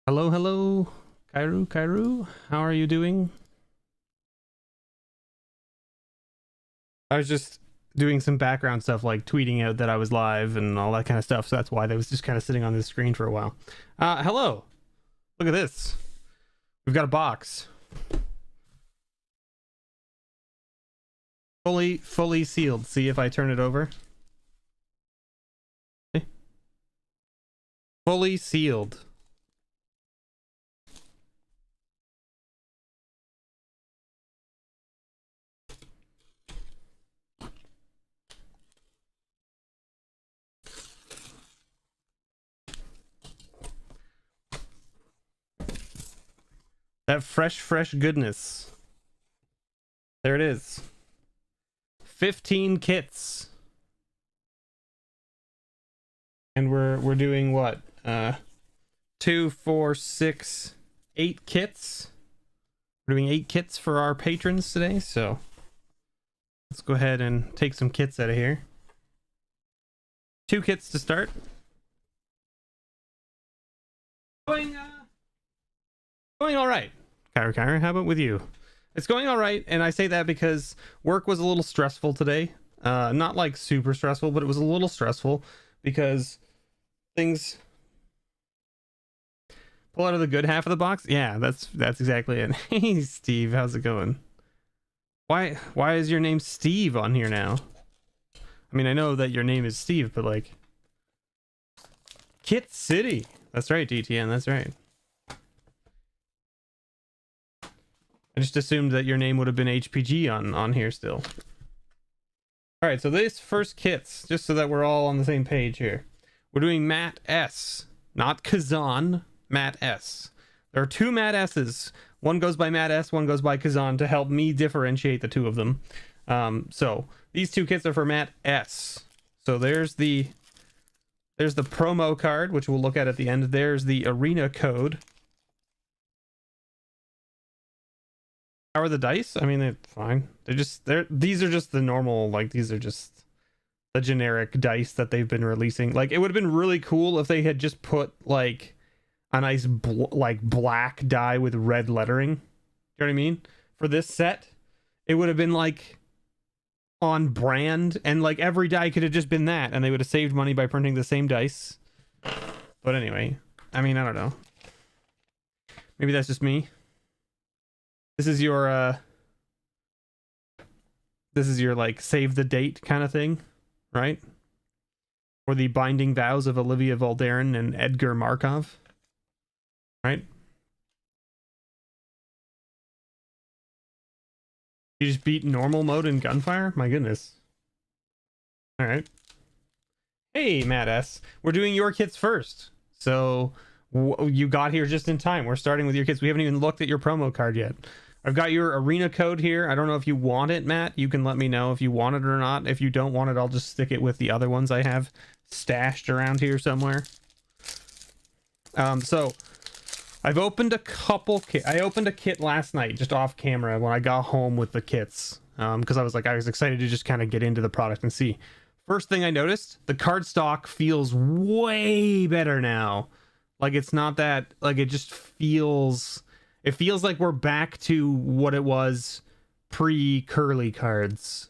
Hello, hello, Kairu. How are you doing? I was just doing some background stuff, like tweeting out that I was live and all that kind of stuff. So that's why that was just kind of sitting on this screen for a while. Hello. Look at this. We've got a box. Fully sealed. See if I turn it over. Okay. Fully sealed. That fresh goodness. There it is. 15 kits. And we're doing what? 2, 4, 6, 8 kits. We're doing 8 kits for our patrons today, so let's go ahead and take some kits out of here. 2 kits to start. Going all right. Kyra, how about with you? It's going all right, and I say that because work was a little stressful today. Not like super stressful, but it was a little stressful because things pull out of the good half of the box. Yeah, that's exactly it. Hey Steve, how's it going? Why is your name Steve on here now? I mean, I know that your name is Steve, but like Kit City. That's right, DTN, that's right. I just assumed that your name would have been HPG on here still. All right, so this first kits, just so that we're all on the same page here. We're doing Matt S, not Kazan, Matt S. There are 2 Matt S's. One goes by Matt S, one goes by Kazan to help me differentiate the 2 of them. So these 2 kits are for Matt S. So there's the promo card, which we'll look at the end. There's the arena code. How are the dice? I mean, they're fine. These are just the normal, like, these are just the generic dice that they've been releasing. Like, it would have been really cool if they had just put like a nice black die with red lettering. You know what I mean? For this set, it would have been like on brand, and like every die could have just been that, and they would have saved money by printing the same dice. But anyway, I mean, I don't know. Maybe that's just me. This is your like save the date kind of thing, right? Or the binding vows of Olivia Valderin and Edgar Markov, right? You just beat normal mode in Gunfire? My goodness. All right. Hey, Matt S. We're doing your kits first. So you got here just in time. We're starting with your kits. We haven't even looked at your promo card yet. I've got your arena code here. I don't know if you want it, Matt. You can let me know if you want it or not. If you don't want it, I'll just stick it with the other ones I have stashed around here somewhere. So I've opened a couple kits. I opened a kit last night just off camera when I got home with the kits, because I was excited to just kind of get into the product and see. First thing I noticed, the card stock feels way better now. Like, it's not that, like, it just feels... It feels like we're back to what it was pre-curly cards.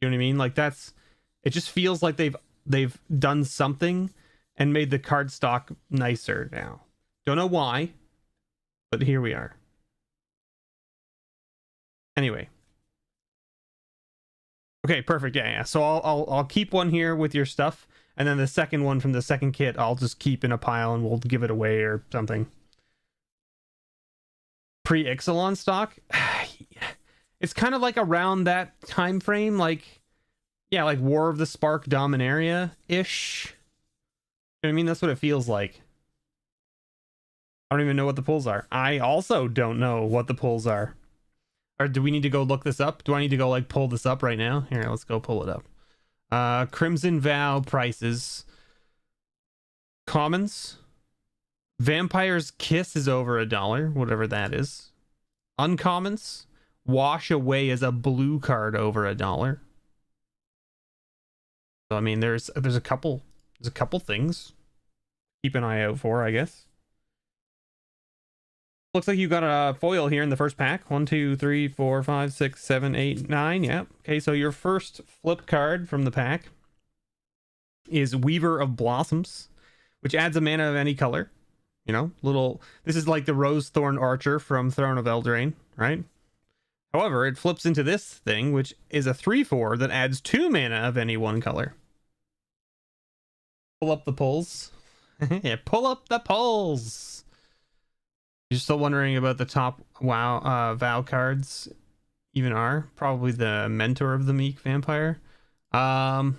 You know what I mean? Like, it just feels like they've done something and made the card stock nicer now. Don't know why, but here we are. Anyway. Okay, perfect. Yeah. So I'll keep one here with your stuff, and then the second one from the second kit I'll just keep in a pile and we'll give it away or something. Pre-Ixalan stock, it's kind of like around that time frame, like, yeah, like War of the Spark Dominaria ish. You know what I mean? That's what it feels like. I don't even know what the pulls are. I also don't know what the pulls are. Or do we need to go look this up? Do I need to go like pull this up right now? Here, let's go pull it up. Crimson Vow prices. Commons. Vampire's Kiss is over $1, whatever that is. Uncommons, Wash Away is a blue card over $1. So I mean, there's a couple things keep an eye out for, I guess. Looks like you got a foil here in the first pack. 1, 2, 3, 4, 5, 6, 7, 8, 9. Yeah. Okay, so your first flip card from the pack is Weaver of Blossoms, which adds a mana of any color. You know, little. This is like the Rose Thorn Archer from Throne of Eldraine, right? However, it flips into this thing, which is a 3/4 that adds 2 mana of any one color. Pull up the polls. Yeah, pull up the polls. You're still wondering about the top VOW cards even are? Probably the Mentor of the Meek Vampire. So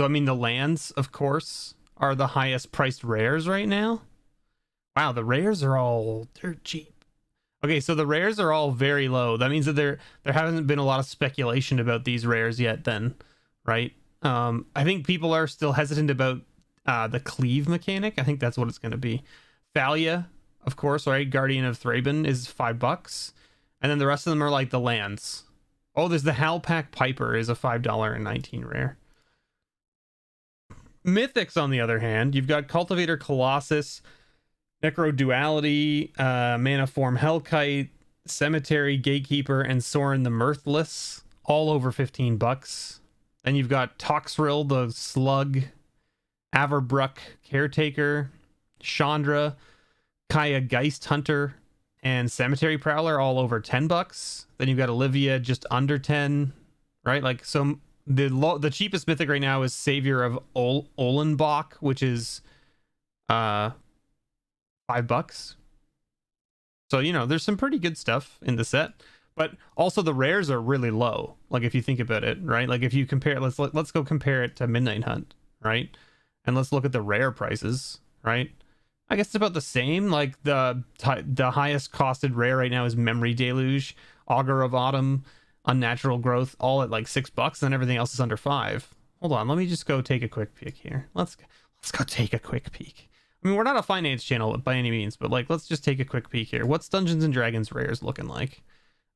I mean the lands, of course, are the highest priced rares right now. Wow, the rares are all dirt cheap. Okay, so the rares are all very low. That means that there hasn't been a lot of speculation about these rares yet then, right? I think people are still hesitant about the cleave mechanic. I think that's what it's going to be. Thalia, of course, right? Guardian of Thraben is $5. And then the rest of them are like the lands. Oh, there's the Halpak Piper is a $5.19 rare. Mythics, on the other hand, you've got Cultivator Colossus, Necro Duality, Mana Form Hellkite, Cemetery, Gatekeeper, and Sorin the Mirthless, all over $15. And you've got Toxrill the Slug, Averbruck Caretaker, Chandra, Kaya Geist Hunter, and Cemetery Prowler, all over $10. Then you've got Olivia just under 10, right? Like, so the cheapest mythic right now is Savior of Olenbach, which is $5. So, you know, there's some pretty good stuff in the set, but also the rares are really low. Like, if you think about it, right? Like, if you compare, let's go compare it to Midnight Hunt, right? And let's look at the rare prices, right? I guess it's about the same. Like, the highest costed rare right now is Memory Deluge, Augur of Autumn, Unnatural Growth, all at like $6, and everything else is under 5. Hold on, let me just go take a quick peek here. Let's go take a quick peek. I mean, we're not a finance channel by any means, but like, let's just take a quick peek here. What's Dungeons and Dragons rares looking like?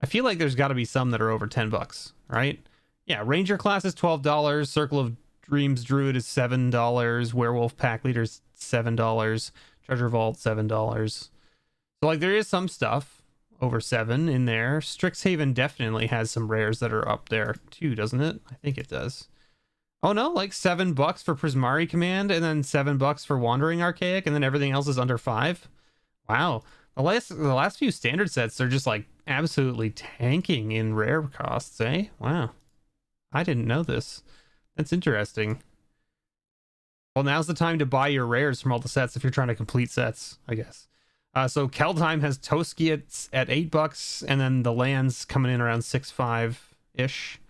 I feel like there's got to be some that are over $10, right? Yeah, Ranger class is $12. Circle of Dreams Druid is $7. Werewolf Pack Leader is $7. Treasure Vault $7. So like, there is some stuff over $7 in there. Strixhaven definitely has some rares that are up there too, doesn't it? I think it does. Oh no, like $7 for Prismari Command, and then $7 for Wandering Archaic, and then everything else is under 5. Wow, the last few standard sets are just like absolutely tanking in rare costs, eh? Wow, I didn't know this. That's interesting. Well, now's the time to buy your rares from all the sets if you're trying to complete sets, I guess. So Keldheim has Toski at $8, and then the lands coming in around 6.5 ish,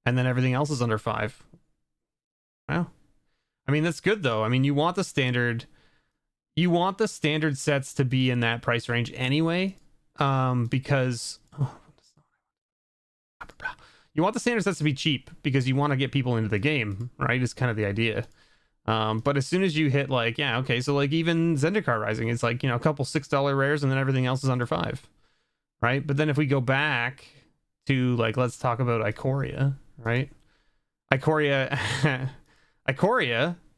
and then everything else is under 5. Wow. I mean, that's good though. I mean, you want the standard sets to be in that price range anyway, because you want the standard sets to be cheap because you want to get people into the game, right? Is kind of the idea. But as soon as you hit like, yeah, okay, so like even Zendikar Rising, it's like, you know, a couple $6 rares and then everything else is under 5, right? But then if we go back to like, let's talk about Ikoria, right? Ikoria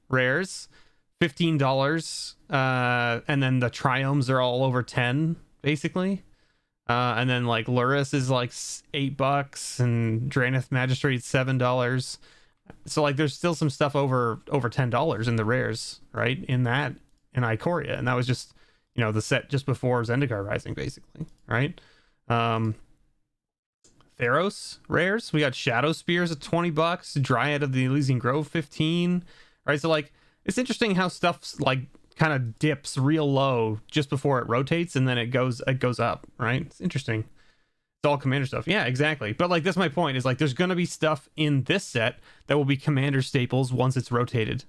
rares $15, and then the Triomes are all over 10 basically, and then like Luris is like $8, and Drannith Magistrate $7. So like there's still some stuff over $10 in the rares, right? In Ikoria, and that was just, you know, the set just before Zendikar Rising basically, right? Theros rares, we got Shadow Spears at $20, Dryad of the Elysian Grove 15, right? So like, it's interesting how stuff's like kind of dips real low just before it rotates, and then it goes up, right? It's interesting. It's all commander stuff. Yeah, exactly. But like, that's my point, is like, there's gonna be stuff in this set that will be commander staples once it's rotated.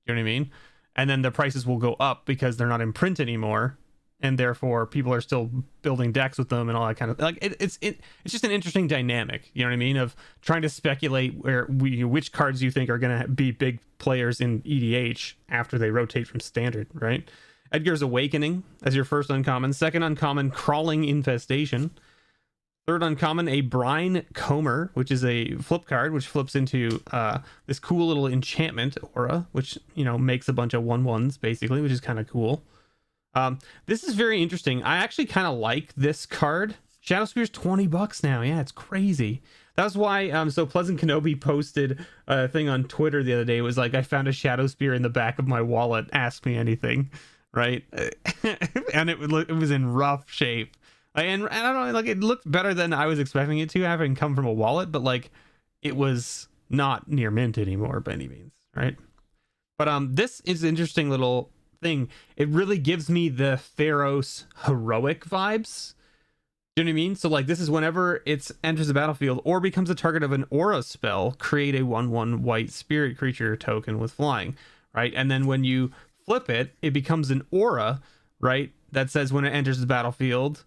You know what I mean? And then the prices will go up because they're not in print anymore, and therefore people are still building decks with them and all that kind of like, it's just an interesting dynamic, you know what I mean, of trying to speculate which cards you think are going to be big players in EDH after they rotate from standard, right? Edgar's Awakening as your first uncommon. Second uncommon, Crawling Infestation. Third uncommon, a Brine Comer, which is a flip card, which flips into this cool little enchantment aura, which, you know, makes a bunch of 1/1s basically, which is kind of cool. This is very interesting. I actually kind of like this card. Shadow Spear's $20 now. Yeah, it's crazy. That's why so Pleasant Kenobi posted a thing on Twitter the other day. It was like, I found a Shadow Spear in the back of my wallet. Ask me anything, right? And it was in rough shape. And I don't know, like, it looked better than I was expecting it to, having come from a wallet, but like, it was not near mint anymore by any means, right? But this is an interesting little thing. It really gives me the Theros heroic vibes. Do you know what I mean? So like, this is whenever it enters the battlefield or becomes a target of an aura spell, create a 1/1 white spirit creature token with flying, right? And then when you flip it, it becomes an aura, right? That says when it enters the battlefield,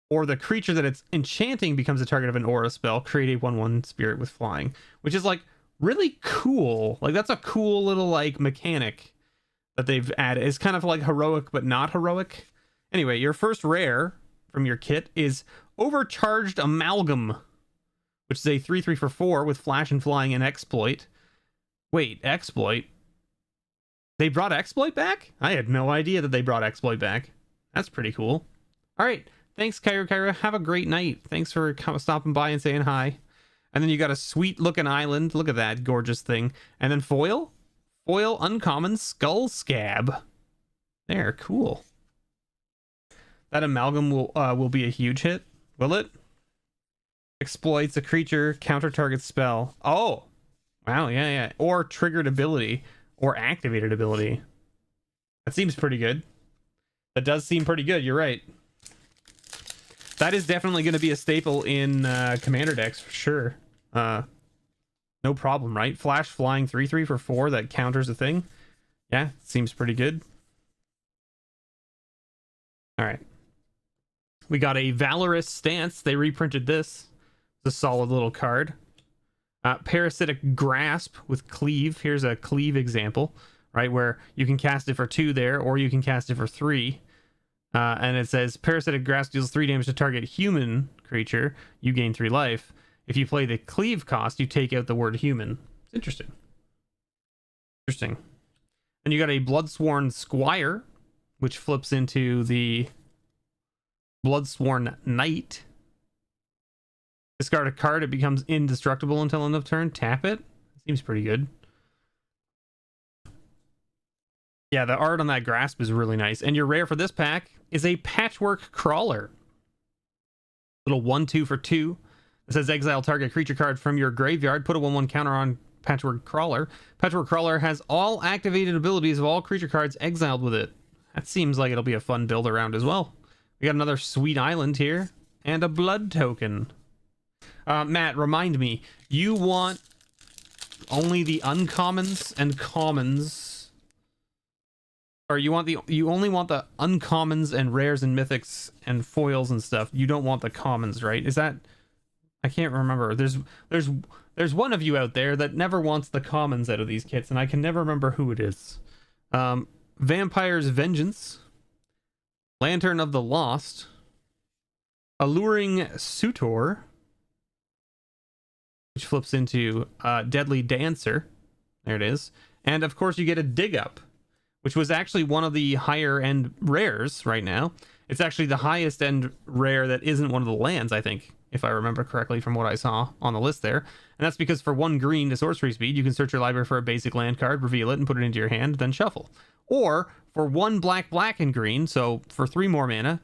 or the creature that it's enchanting becomes a target of an aura spell, create a 1/1 spirit with flying, which is like really cool. Like, that's a cool little like mechanic that they've added. It's kind of like heroic, but not heroic. Anyway, your first rare from your kit is Overcharged Amalgam, which is a 3/3 for 4 with flash and flying and exploit. Wait, exploit? They brought exploit back? I had no idea that they brought exploit back. That's pretty cool. All right. Thanks, Kyra. Have a great night. Thanks for stopping by and saying hi. And then you got a sweet looking island. Look at that gorgeous thing. And then foil uncommon Skull Scab. There, cool. That amalgam will be a huge hit, will it? Exploits a creature, counter target spell. Oh, wow, yeah. Or triggered ability, or activated ability. That seems pretty good. That does seem pretty good. You're right. That is definitely going to be a staple in commander decks for sure. No problem, right? Flash flying 3/3 for 4 that counters a thing. Yeah, seems pretty good. All right. We got a Valorous Stance. They reprinted this. It's a solid little card. Parasitic Grasp with Cleave. Here's a Cleave example, right? Where you can cast it for 2 there, or you can cast it for 3. And it says Parasitic Grasp deals 3 damage to target human creature. You gain 3 life. If you play the Cleave cost, you take out the word human. It's interesting. Interesting. And you got a Bloodsworn Squire, which flips into the Bloodsworn Knight. Discard a card, it becomes indestructible until end of turn. Tap it. Seems pretty good. Yeah, the art on that grasp is really nice. And your rare for this pack is a Patchwork Crawler. Little 1/2 for 2. It says exile target creature card from your graveyard. Put a 1/1 counter on Patchwork Crawler. Patchwork Crawler has all activated abilities of all creature cards exiled with it. That seems like it'll be a fun build around as well. We got another sweet island here. And a blood token. Matt, remind me. You want only the uncommons and commons, or you only want the uncommons and rares and mythics and foils and stuff. You don't want the commons, right? Is that, I can't remember. There's one of you out there that never wants the commons out of these kits, and I can never remember who it is. Vampire's Vengeance, Lantern of the Lost, Alluring Suitor, which flips into Deadly Dancer. There it is. And of course you get a Dig Up, which was actually one of the higher end rares right now. It's actually the highest end rare that isn't one of the lands, I think, if I remember correctly from what I saw on the list there. And that's because for 1 green to sorcery speed, you can search your library for a basic land card, reveal it, and put it into your hand, then shuffle. Or for 1 black, and green, so for 3 more mana,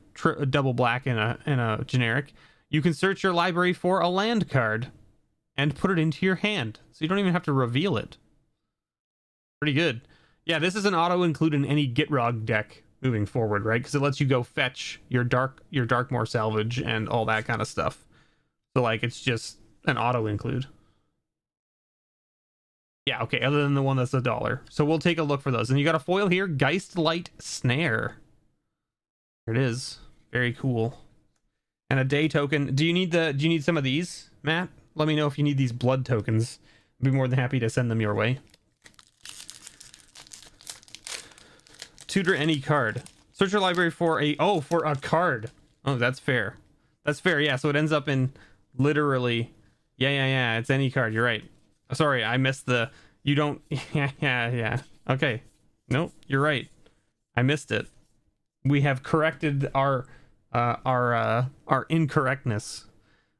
double black and a generic, you can search your library for a land card and put it into your hand. So you don't even have to reveal it. Pretty good. Yeah, this is an auto-include in any Gitrog deck moving forward, right? Because it lets you go fetch your Darkmoor salvage and all that kind of stuff. So like, it's just an auto-include. Yeah, okay, other than the one that's $1. So we'll take a look for those. And you got a foil here, Geistlight Snare. There it is. Very cool. And a day token. Do you need some of these, Matt? Let me know if you need these blood tokens. I'd be more than happy to send them your way. Tutor any card. Search your library for a card. Oh, that's fair. That's fair. Yeah, so it ends up in literally... Yeah. It's any card. You're right. Sorry, I missed the... You don't... Yeah. Okay. Nope, you're right. I missed it. We have corrected our incorrectness.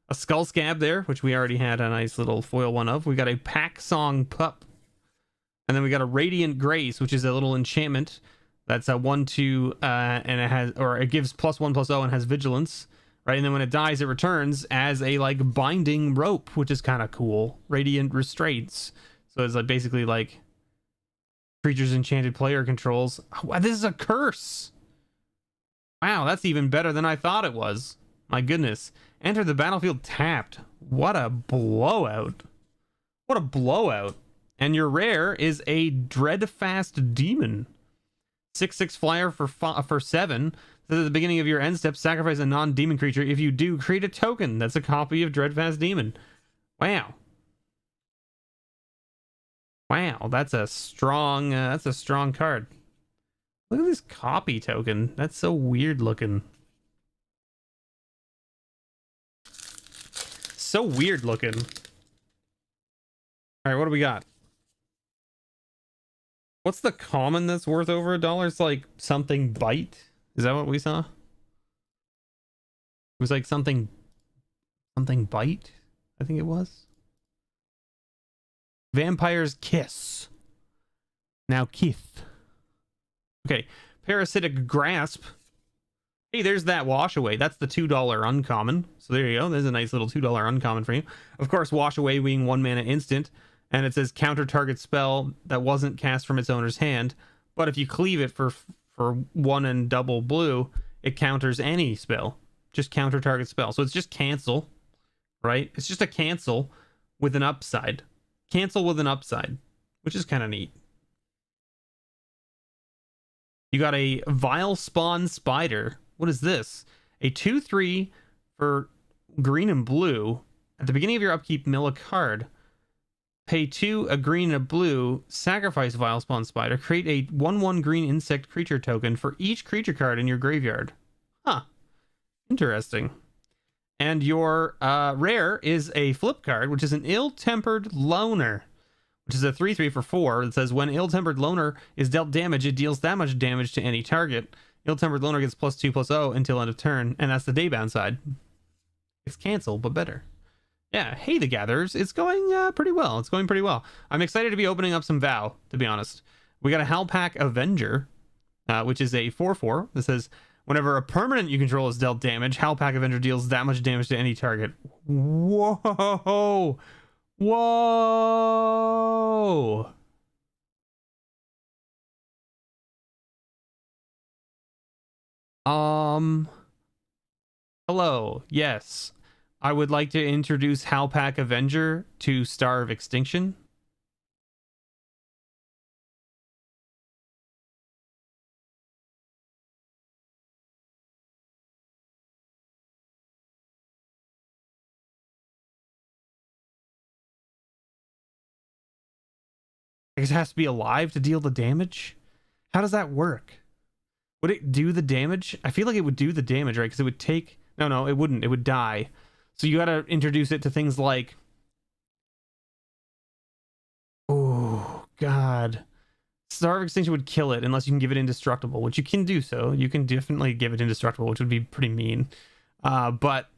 A Skull Scab there, which we already had a nice little foil one of. We got a Pack Song Pup. And then we got a Radiant Grace, which is a little enchantment. That's a 1/2, and it has... Or it gives +1/+0 and has Vigilance. Right, and then when it dies, it returns as a, like, Binding Rope, which is kind of cool. Radiant Restraints. So it's like basically like creatures enchanted player controls. Oh, this is a curse. Wow, that's even better than I thought it was. My goodness. Enter the battlefield tapped. What a blowout. What a blowout. And your rare is a Dreadfast Demon. 6/6 flyer for 7. So at the beginning of your end step, sacrifice a non-demon creature. If you do, create a token that's a copy of Dreadfast Demon. Wow. Wow, that's a strong card. Look at this copy token. That's so weird looking. So weird looking. All right, what do we got? What's the common that's worth over $1? It's like something bite. Is that what we saw? It was like something bite, I think it was. Vampire's Kiss. Now Keith. Okay, Parasitic Grasp. Hey, there's that Wash Away. That's the $2 uncommon. So there you go. There's a nice little $2 uncommon for you. Of course, Wash Away being 1 mana instant. And it says counter target spell that wasn't cast from its owner's hand. But if you cleave it for 1 and double blue, it counters any spell. Just counter target spell. So it's just cancel, right? It's just a cancel with an upside. Cancel with an upside, which is kind of neat. You got a Vile Spawn Spider. What is this? A 2/3 for green and blue. At the beginning of your upkeep, mill a card. Pay 2, a green and a blue, sacrifice Vile Spawn Spider, create a 1/1 green insect creature token for each creature card in your graveyard. Huh. Interesting. And your rare is a flip card, which is an Ill-Tempered Loner, which is a 3/3 for 4. It says when Ill-Tempered Loner is dealt damage, it deals that much damage to any target. Ill-Tempered Loner gets +2/+0 until end of turn, and that's the daybound side. It's cancel, but better. Yeah, hey the Gatherers, it's going pretty well. It's going pretty well. I'm excited to be opening up some VOW, to be honest. We got a Hellpack Avenger, which is a 4/4 that says whenever a permanent you control is dealt damage, Hellpack Avenger deals that much damage to any target. Whoa! Whoa! Hello. Yes. I would like to introduce Hellpack Avenger to Star of Extinction. It has to be alive to deal the damage? How does that work? Would it do the damage? I feel like it would do the damage, right? Because it would take... No, it wouldn't. It would die. So you gotta introduce it to things like... Oh, God. Star of Extinction would kill it unless you can give it indestructible, which you can do so. You can definitely give it indestructible, which would be pretty mean. But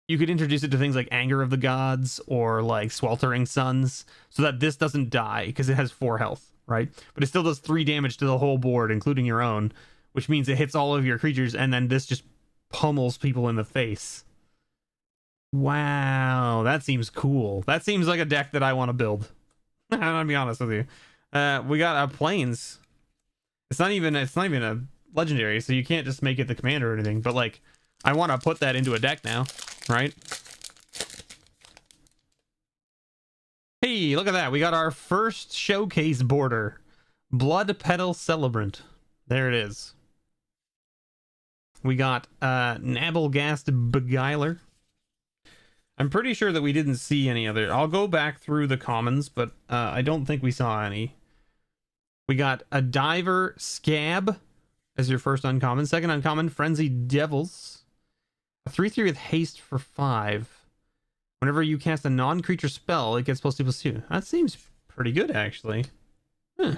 you could introduce it to things like Anger of the Gods or like Sweltering Suns so that this doesn't die because it has 4 health, right? But it still does 3 damage to the whole board, including your own, which means it hits all of your creatures and then this just pummels people in the face. Wow, that seems cool. That seems like a deck that I want to build. I'm gonna be honest with you. We got Plains. It's not even a legendary, so you can't just make it the commander or anything. But like, I want to put that into a deck now, right? Hey, look at that. We got our first showcase border, Blood Petal Celebrant. There it is. We got Nabelgast Beguiler. I'm pretty sure that we didn't see any other. I'll go back through the commons, but I don't think we saw any. We got a Diver Scab as your first uncommon. Second uncommon, Frenzied Devils. A 3/3 with haste for 5. Whenever you cast a non-creature spell, it gets +2/+2. That seems pretty good, actually. Huh.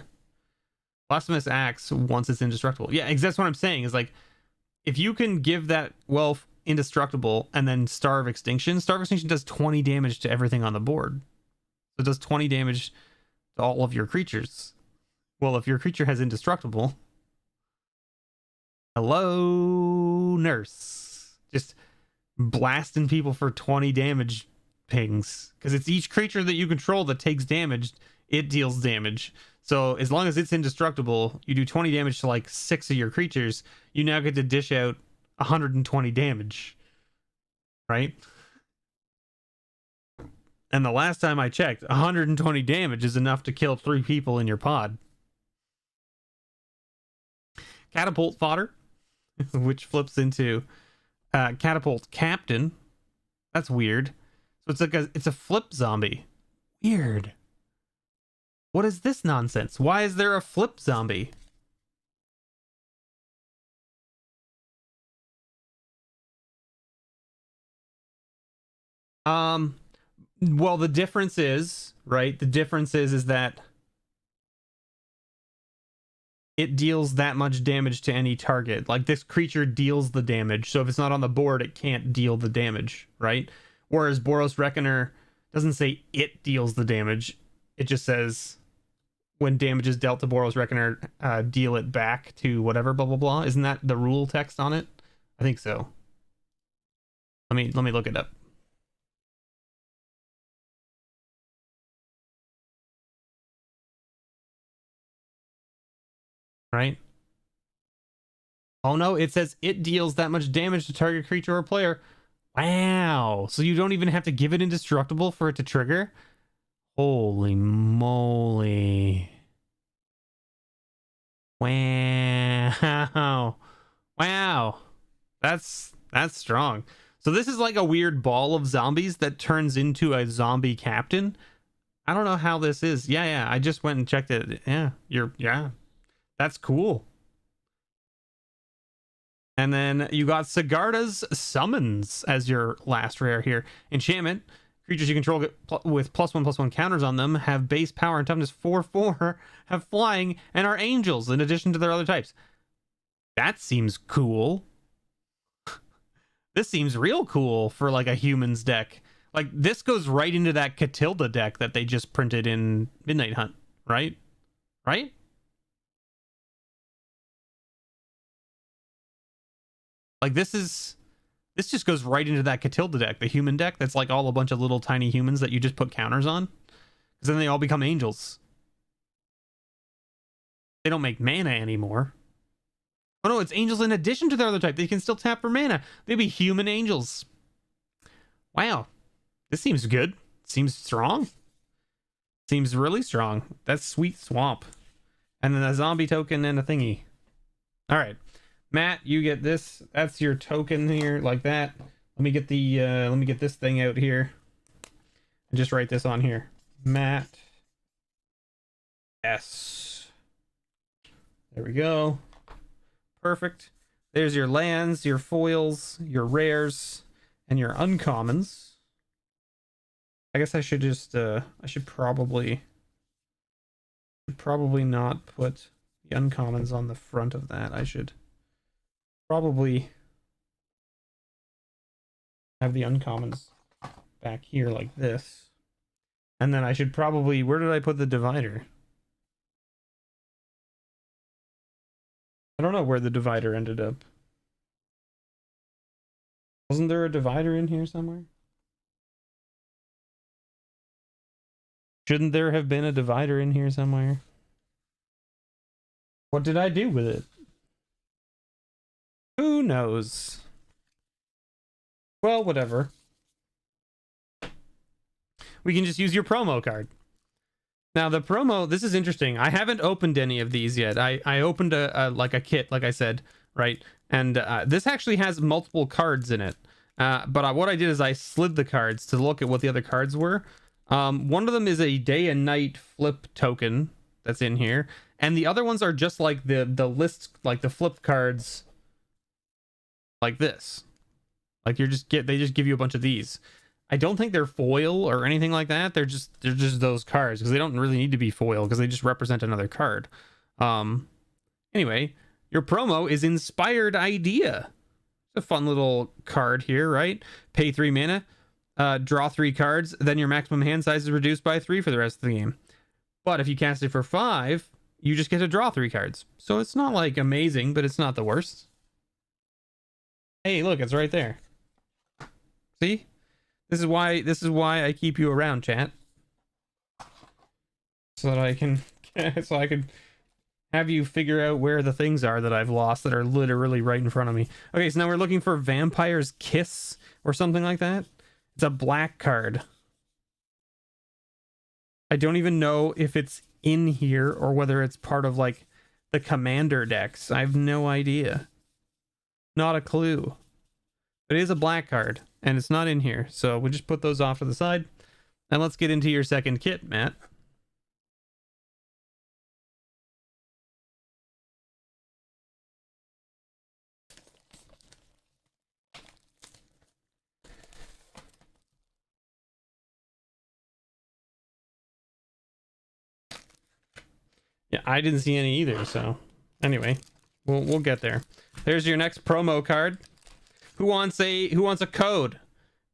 Blasphemous Axe once it's indestructible. Yeah, that's what I'm saying. Is like, if you can give that Wealth indestructible and then Starve Extinction does 20 damage to everything on the board. So it does 20 damage to all of your creatures. Well, if your creature has indestructible. Hello, nurse. Just blasting people for 20 damage pings. Because it's each creature that you control that takes damage, it deals damage. So as long as it's indestructible, you do 20 damage to like 6 of your creatures, you now get to dish out 120 damage. Right? And the last time I checked, 120 damage is enough to kill 3 people in your pod. Catapult Fodder, which flips into Catapult Captain. That's weird. So it's like it's a flip zombie. Weird. What is this nonsense? Why is there a flip zombie? Well, the difference is, right? The difference is that it deals that much damage to any target. Like, this creature deals the damage. So if it's not on the board, it can't deal the damage, right? Whereas Boros Reckoner doesn't say it deals the damage. It just says when damage is dealt to Boros Reckoner, deal it back to whatever, blah, blah, blah. Isn't that the rule text on it? I think so. Let me look it up. Right? Oh no, it says it deals that much damage to target creature or player. Wow. So you don't even have to give it indestructible for it to trigger? Holy moly. Wow. Wow. That's strong. So this is like a weird ball of zombies that turns into a zombie captain. I don't know how this is. Yeah, I just went and checked it. Yeah, that's cool. And then you got Sagarda's Summons as your last rare here. Enchantment. Creatures you control get with +1/+1 counters on them have base power and toughness 4/4, have flying, and are angels in addition to their other types. That seems cool. This seems real cool for like a humans deck. Like, this goes right into that Catilda deck that they just printed in Midnight Hunt, right? Right? Like, this just goes right into that Catilda deck, the human deck that's like all a bunch of little tiny humans that you just put counters on. Because then they all become angels. They don't make mana anymore. Oh no, it's angels in addition to their other type. They can still tap for mana. They'd be human angels. Wow. This seems good. Seems strong. Seems really strong. That's Sweet Swamp. And then a zombie token and a thingy. Alright. Matt, you get this. That's your token here, like that. Let me get the let me get this thing out here. And just write this on here. Matt S. There we go. Perfect. There's your lands, your foils, your rares, and your uncommons. I guess I should just I should probably not put the uncommons on the front of that. I should probably have the uncommons back here like this. And then I should probably, where did I put the divider? I don't know where the divider ended up. Wasn't there a divider in here somewhere? Shouldn't there have been a divider in here somewhere? What did I do with it? Who knows? Well, whatever. We can just use your promo card. Now the promo, this is interesting. I haven't opened any of these yet. I opened a kit, like I said, right? And this actually has multiple cards in it. But what I did is I slid the cards to look at what the other cards were. One of them is a day and night flip token that's in here, and the other ones are just like the list, like the flip cards, like this. Like they just give you a bunch of these. I don't think they're foil or anything like that. They're just those cards because they don't really need to be foil because they just represent another card. Anyway, your promo is Inspired Idea. It's a fun little card here, right? Pay 3 mana, draw 3 cards, then your maximum hand size is reduced by 3 for the rest of the game. But if you cast it for 5, you just get to draw 3 cards. So it's not like amazing, but it's not the worst. Hey, look, it's right there. See? This is why I keep you around, chat. So that I can have you figure out where the things are that I've lost that are literally right in front of me. Okay, so now we're looking for Vampire's Kiss or something like that. It's a black card. I don't even know if it's in here or whether it's part of like the commander decks. I have no idea. Not a clue. But it is a black card and it's not in here. So we'll just put those off to the side. And let's get into your second kit, Matt. Yeah, I didn't see any either, so anyway, we'll get there. There's your next promo card. Who wants a code?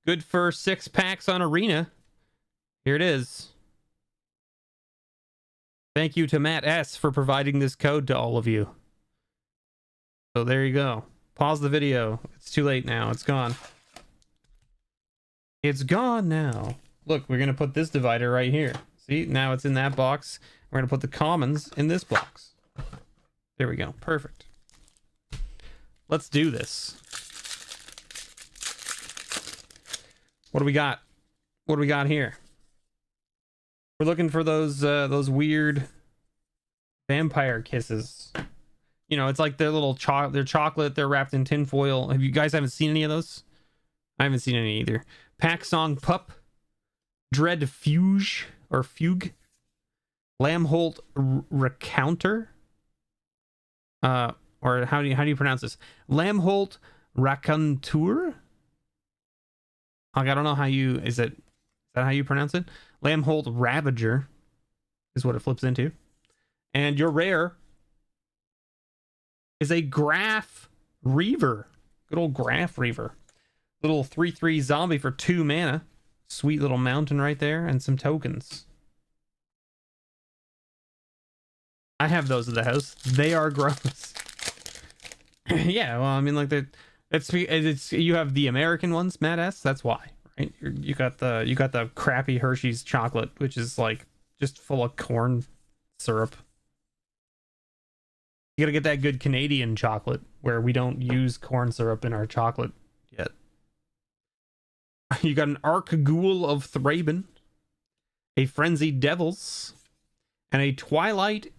Good for 6 packs on Arena. Here it is. Thank you to Matt S for providing this code to all of you. So there you go. Pause the video. It's too late now. It's gone. It's gone now. Look, we're gonna put this divider right here. See, now it's in that box. We're going to put the commons in this box. There we go. Perfect. Let's do this. What do we got? What do we got here? We're looking for those weird vampire kisses. You know, it's like they're little they're chocolate. They're wrapped in tinfoil. Have you guys haven't seen any of those? I haven't seen any either. Pack Song Pup, Dread Fuge or Fugue. Lamholt Recounter, or how do you pronounce this? Lamholt Raconteur. Like, I don't know how you is that how you pronounce it? Lamholt Ravager is what it flips into, and your rare is a Graph Reaver. Good old Graph Reaver, little 3/3 zombie for 2 mana. Sweet little mountain right there, and some tokens. I have those at the house. They are gross. Yeah, well, I mean, like it's you have the American ones, Matt S. That's why, right? You got the crappy Hershey's chocolate, which is like just full of corn syrup. You gotta get that good Canadian chocolate where we don't use corn syrup in our chocolate yet. You got an Arc Ghoul of Thraben, a Frenzied Devils, and a Twin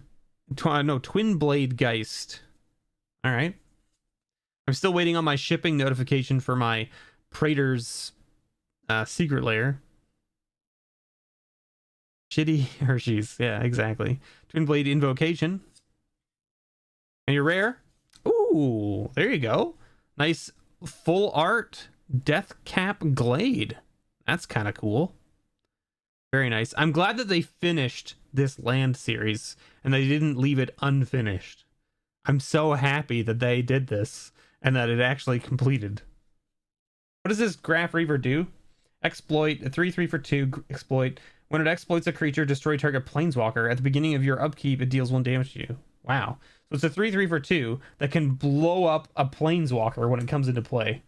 Blade Geist. All right. I'm still waiting on my shipping notification for my Praetor's secret lair. Shitty Hershey's. Yeah, exactly. Twin Blade Invocation. And your rare. Ooh, there you go. Nice full art Deathcap Glade. That's kind of cool. Very nice. I'm glad that they finished this land series and they didn't leave it unfinished. I'm so happy that they did this and that it actually completed. What does this Graph Reaver do? Exploit, a 3/3 for 2 exploit. When it exploits a creature, destroy target planeswalker. At the beginning of your upkeep, it deals 1 damage to you. Wow. So it's a 3/3 for 2 that can blow up a planeswalker when it comes into play.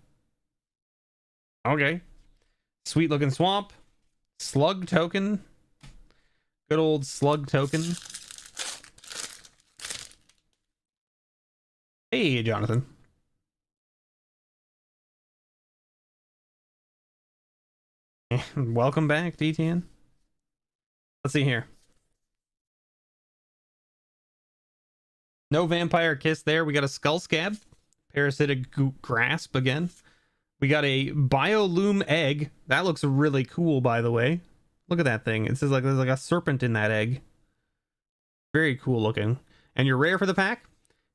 Okay. Sweet looking swamp. Slug token. Good old slug token. Hey, Jonathan. Welcome back, DTN. Let's see here. No Vampire Kiss there. We got a Skull Scab. Parasitic Grasp again. We got a Biolume Egg. That looks really cool, by the way. Look at that thing. It says like there's like a serpent in that egg. Very cool looking. And your rare for the pack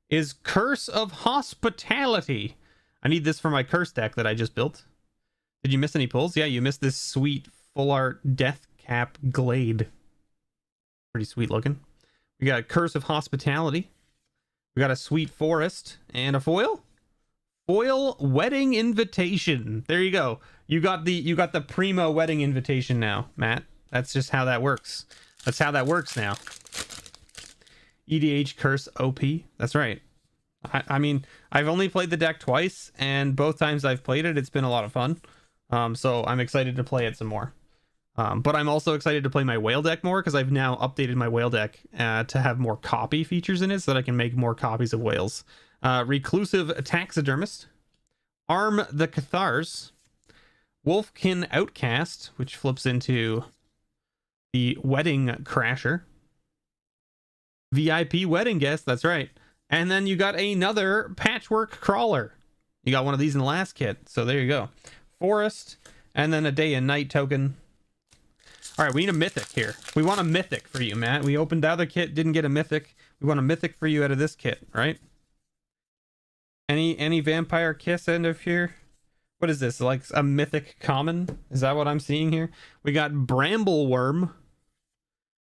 is Curse of Hospitality. I need this for my curse deck that I just built. Did you miss any pulls? Yeah, you missed this sweet full art Death Cap Glade. Pretty sweet looking. We got Curse of Hospitality. We got a Sweet Forest and a foil. Foil Wedding Invitation. There you go. You got the primo wedding invitation now, Matt. That's just how that works. That's how that works now. EDH Curse OP. That's right. I mean, I've only played the deck twice, and both times I've played it, it's been a lot of fun. So I'm excited to play it some more. But I'm also excited to play my whale deck more, because I've now updated my whale deck to have more copy features in it, so that I can make more copies of whales. Reclusive Taxidermist. Arm the Cathars. Wolfkin Outcast, which flips into the Wedding Crasher. VIP Wedding Guest, that's right. And then you got another Patchwork Crawler. You got one of these in the last kit, so there you go. Forest, and then a Day and Night token. All right, we need a Mythic here. We want a Mythic for you, Matt. We opened the other kit, didn't get a Mythic. We want a Mythic for you out of this kit, right? Any Vampire Kiss end of here? What is this, like a Mythic common? Is that what I'm seeing here? We got Brambleworm,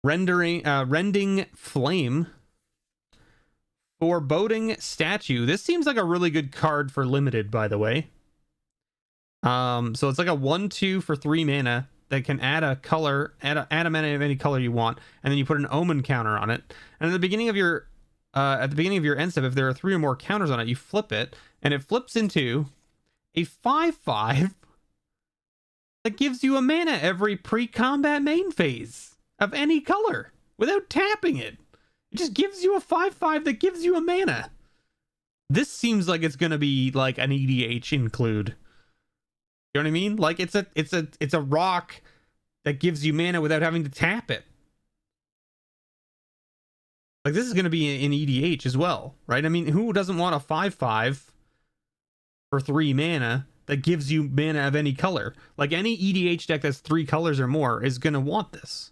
Rending Flame, Foreboding Statue. This seems like a really good card for limited, by the way. So it's like a 1/2 for 3 mana that can add a color, add a mana of any color you want, and then you put an omen counter on it. And at the beginning of your end step, if there are 3 or more counters on it, you flip it, and it flips into a 5/5 that gives you a mana every pre-combat main phase of any color without tapping it. It just gives you a 5/5 that gives you a mana. This seems like it's gonna be like an EDH include. You know what I mean? Like it's a rock that gives you mana without having to tap it. Like this is gonna be in EDH as well, right? I mean, who doesn't want a 5/5 for 3 mana that gives you mana of any color? Like any EDH deck that's 3 colors or more is gonna want this.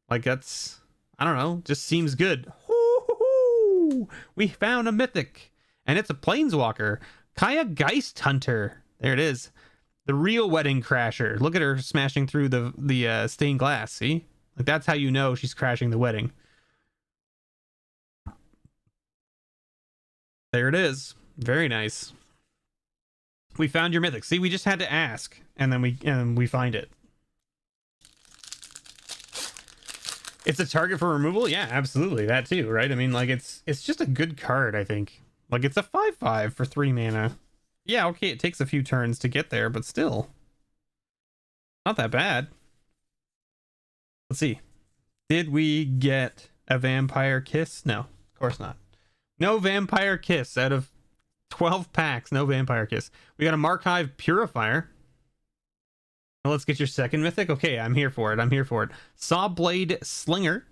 Like that's, I don't know, just seems good. Hoo-hoo-hoo! We found a Mythic, and it's a Planeswalker. Kaya Geist Hunter. There it is. The real Wedding Crasher. Look at her smashing through the stained glass. See? Like that's how you know she's crashing the wedding. There it is. Very nice. We found your Mythic. See, we just had to ask, and then we find it. It's a target for removal? Yeah, absolutely. That too, right? I mean, like it's just a good card, I think. Like it's a 5/5 for 3 mana. Yeah, okay, it takes a few turns to get there, but still. Not that bad. Let's see. Did we get a Vampire Kiss? No, of course not. No Vampire Kiss out of 12 packs. No Vampire Kiss. We got a Markhive Purifier. Well, let's get your second Mythic. Okay, I'm here for it. I'm here for it. Sawblade Slinger.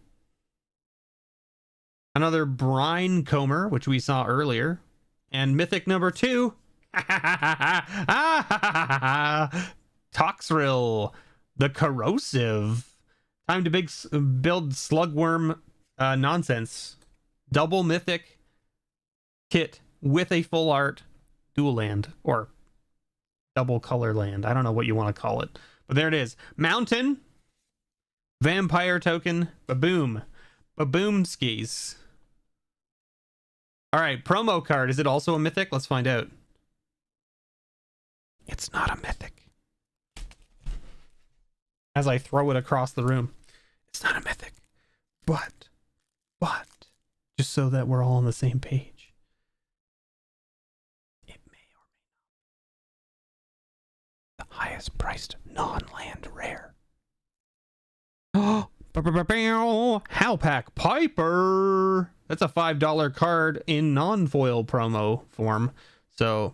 Another Brine Comber, which we saw earlier. And Mythic number 2. Toxrill, the Corrosive. Time to build Slugworm nonsense. Double Mythic kit with a full art dual land, or double color land. I don't know what you want to call it, but there it is. Mountain, Vampire token, Baboom, Baboomskis. All right, promo card. Is it also a Mythic? Let's find out. It's not a Mythic. As I throw it across the room. It's not a Mythic. But, just so that we're all on the same page, it may or may not be the highest priced non-land rare. Oh, Howpack Piper. That's a $5 card in non-foil promo form. So,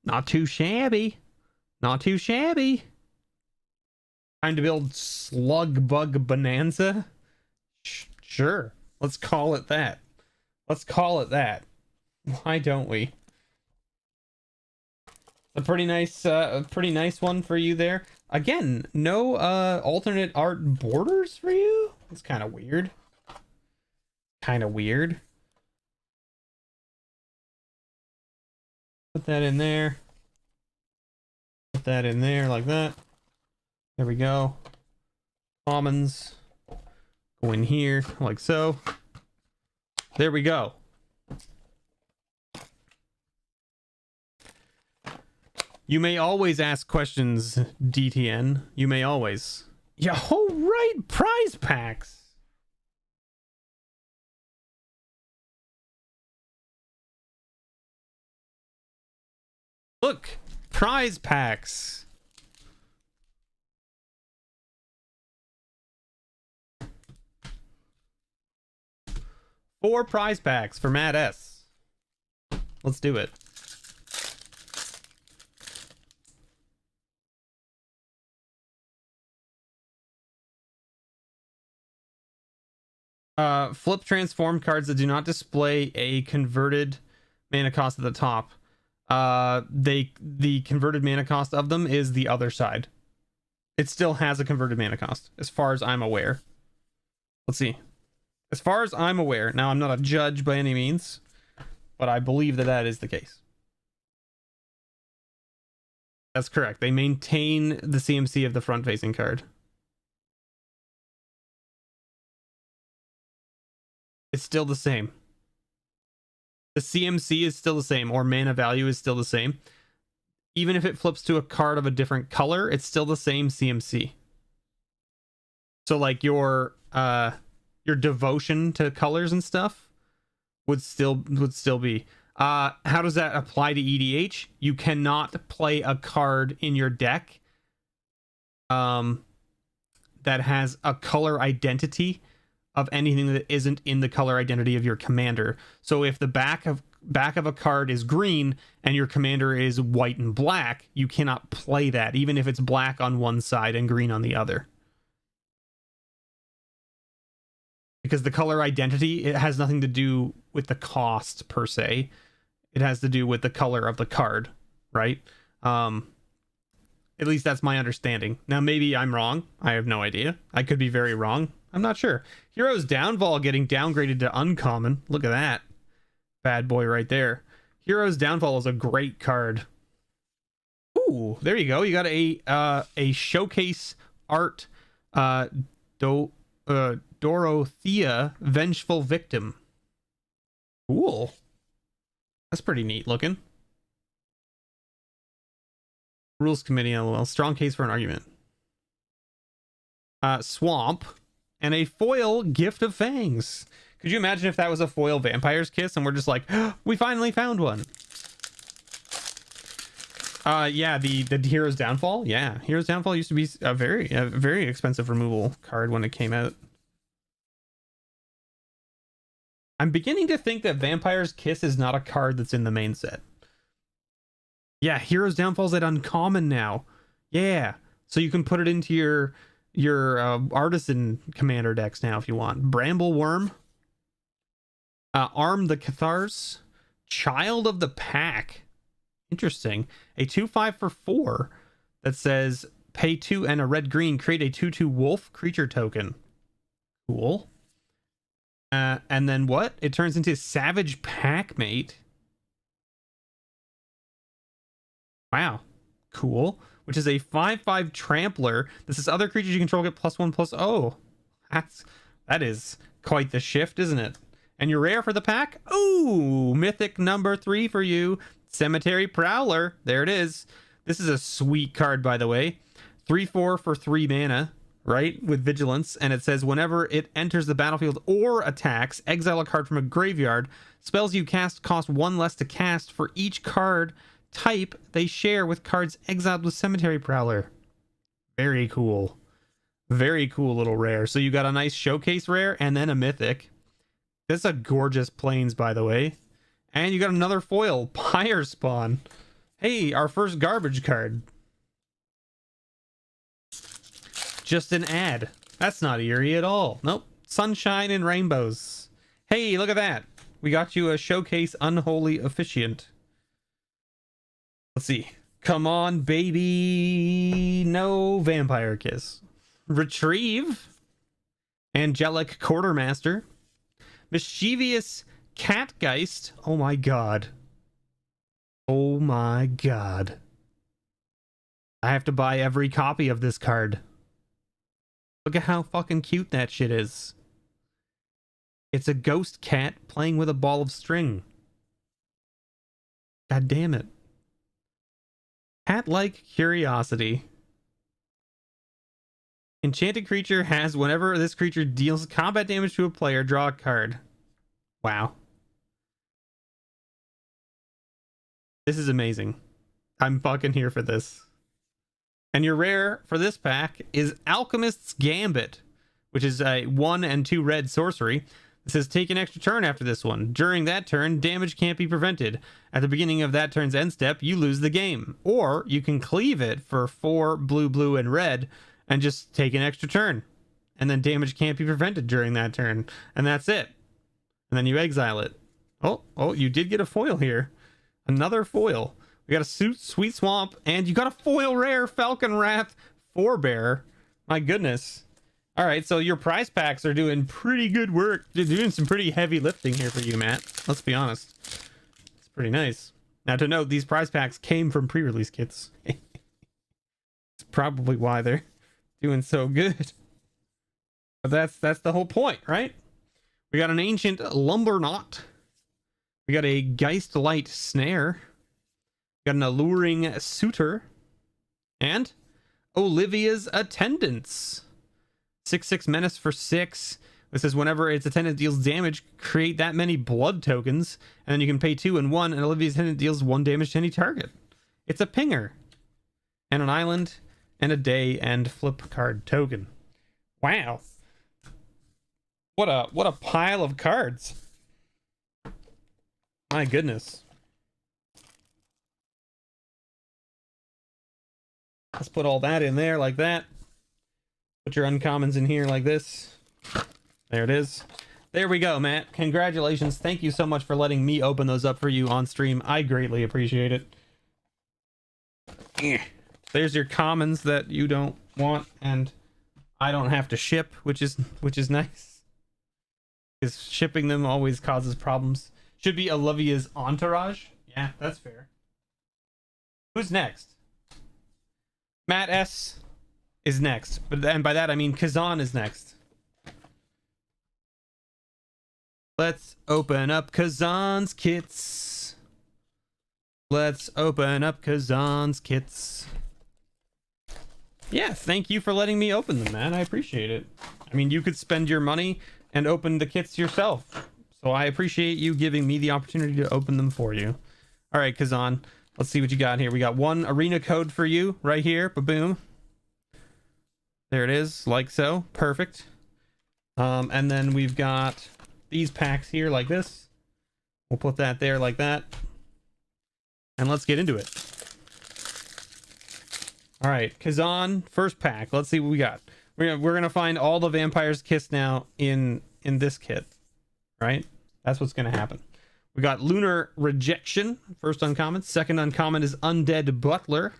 not too shabby. Not too shabby. Time to build Slugbug Bonanza? Sure. Let's call it that. Let's call it that. Why don't we? A pretty nice one for you there. Again, no alternate art borders for you? It's kind of weird. Kind of weird. Put that in there. put that in there like that. There we go. Commons. Go in here like so. There we go. You may always ask questions, DTN. You may always. Yeah, oh right, prize packs. Look, prize packs. Four prize packs for Matt S. Let's do it. Flip transform cards that do not display a converted mana cost at the top. The converted mana cost of them is the other side. It still has a converted mana cost, as far as I'm aware. Let's see. As far as I'm aware, now I'm not a judge by any means, but I believe that that is the case. That's correct. They maintain the CMC of the front-facing card. It's still the same. The CMC is still the same, or mana value is still the same. Even if it flips to a card of a different color, it's still the same CMC. So like your devotion to colors and stuff would still be. How does that apply to EDH? You cannot play a card in your deck that has a color identity of anything that isn't in the color identity of your commander. So if the back of a card is green and your commander is white and black, you cannot play that, even if it's black on one side and green on the other. Because the color identity, it has nothing to do with the cost per se. It has to do with the color of the card, right? At least that's my understanding. Now, maybe I'm wrong. I have no idea. I could be very wrong. I'm not sure. Hero's Downfall getting downgraded to uncommon. Look at that. Bad boy right there. Hero's Downfall is a great card. Ooh, there you go. You got a showcase art Dorothea Vengeful Victim. Cool. That's pretty neat looking. Rules Committee, LOL. Strong case for an argument. Swamp. And a foil Gift of Fangs. Could you imagine if that was a foil Vampire's Kiss and we're just like, oh, we finally found one? Yeah, the Hero's Downfall. Yeah, Hero's Downfall used to be a very expensive removal card when it came out. I'm beginning to think that Vampire's Kiss is not a card that's in the main set. Yeah, Hero's Downfall's at uncommon now. Yeah, so you can put it into your artisan commander decks now if you want. Bramble Worm, Arm the Cathars, Child of the Pack. Interesting. A 2/5 for 4 that says pay 2 and a red green, create a 2/2 wolf creature token. Cool. And then what? It turns into Savage Packmate. Wow. Cool. Which is a 5/5 trampler. This is other creatures you control get +1/+0. That is quite the shift, isn't it? And you're rare for the pack? Ooh, Mythic number 3 for you. Cemetery Prowler. There it is. This is a sweet card, by the way. 3/4 for 3 mana, right? With Vigilance. And it says whenever it enters the battlefield or attacks, exile a card from a graveyard. Spells you cast cost 1 less to cast for each card type they share with cards exiled with Cemetery Prowler. Very cool. Very cool little rare. So you got a nice showcase rare and then a mythic. That's a gorgeous Plains, by the way. And you got another foil, Pyre Spawn. Hey, our first garbage card. Just an ad. That's not eerie at all. Nope. Sunshine and rainbows. Hey, look at that. We got you a showcase Unholy Officiant. Let's see. Come on, baby. No Vampire Kiss. Retrieve. Angelic Quartermaster. Mischievous Catgeist. Oh my god. Oh my god. I have to buy every copy of this card. Look at how fucking cute that shit is. It's a ghost cat playing with a ball of string. God damn it. Cat-like curiosity. Enchanted creature has, whenever this creature deals combat damage to a player, draw a card. Wow. This is amazing. I'm fucking here for this. And your rare for this pack is Alchemists Gambit, which is a 1 and 2 red sorcery. It says take an extra turn after this one. During that turn, damage can't be prevented. At the beginning of that turn's end step, you lose the game. Or you can cleave it for 4 blue, blue, and red and just take an extra turn. And then damage can't be prevented during that turn. And that's it. And then you exile it. Oh, you did get a foil here. Another foil. We got a Sweet Swamp, and you got a foil rare Falcon Wrath Forebearer. My goodness. All right, so your prize packs are doing pretty good work. They're doing some pretty heavy lifting here for you, Matt. Let's be honest. It's pretty nice. Now, to note, these prize packs came from pre-release kits. It's probably why they're doing so good. But that's the whole point, right? We got an Ancient Lumberknot. We got a Geistlight Snare. Got an Alluring Suitor. And Olivia's Attendance. 6/6 menace for 6. It says whenever its attendant deals damage, create that many blood tokens. And then you can pay 2 and 1, and Olivia's attendant deals 1 damage to any target. It's a pinger. And an island. And a day and flip card token. Wow. What a pile of cards. My goodness. Let's put all that in there like that. Put your uncommons in here like this. There it is. There we go, Matt. Congratulations. Thank you so much for letting me open those up for you on stream. I greatly appreciate it. There's your commons that you don't want, and I don't have to ship, which is nice. Because shipping them always causes problems. Should be Olivia's entourage. Yeah, that's fair. Who's next? Matt S is next, and by that I mean Kazan is next. Let's open up Kazan's kits. Let's open up Kazan's kits. Yeah, thank you for letting me open them, man. I appreciate it. I mean, you could spend your money and open the kits yourself. So I appreciate you giving me the opportunity to open them for you. All right, Kazan. Let's see what you got here. We got one arena code for you right here. Ba-boom. There it is, like so. Perfect. And then we've got these packs here like this. We'll put that there like that. And let's get into it. All right, Kazan, first pack. Let's see what we got. We're gonna find all the Vampire's Kiss now in this kit, right? That's what's gonna happen. We got Lunar Rejection, first uncommon. Second uncommon is Undead Butler.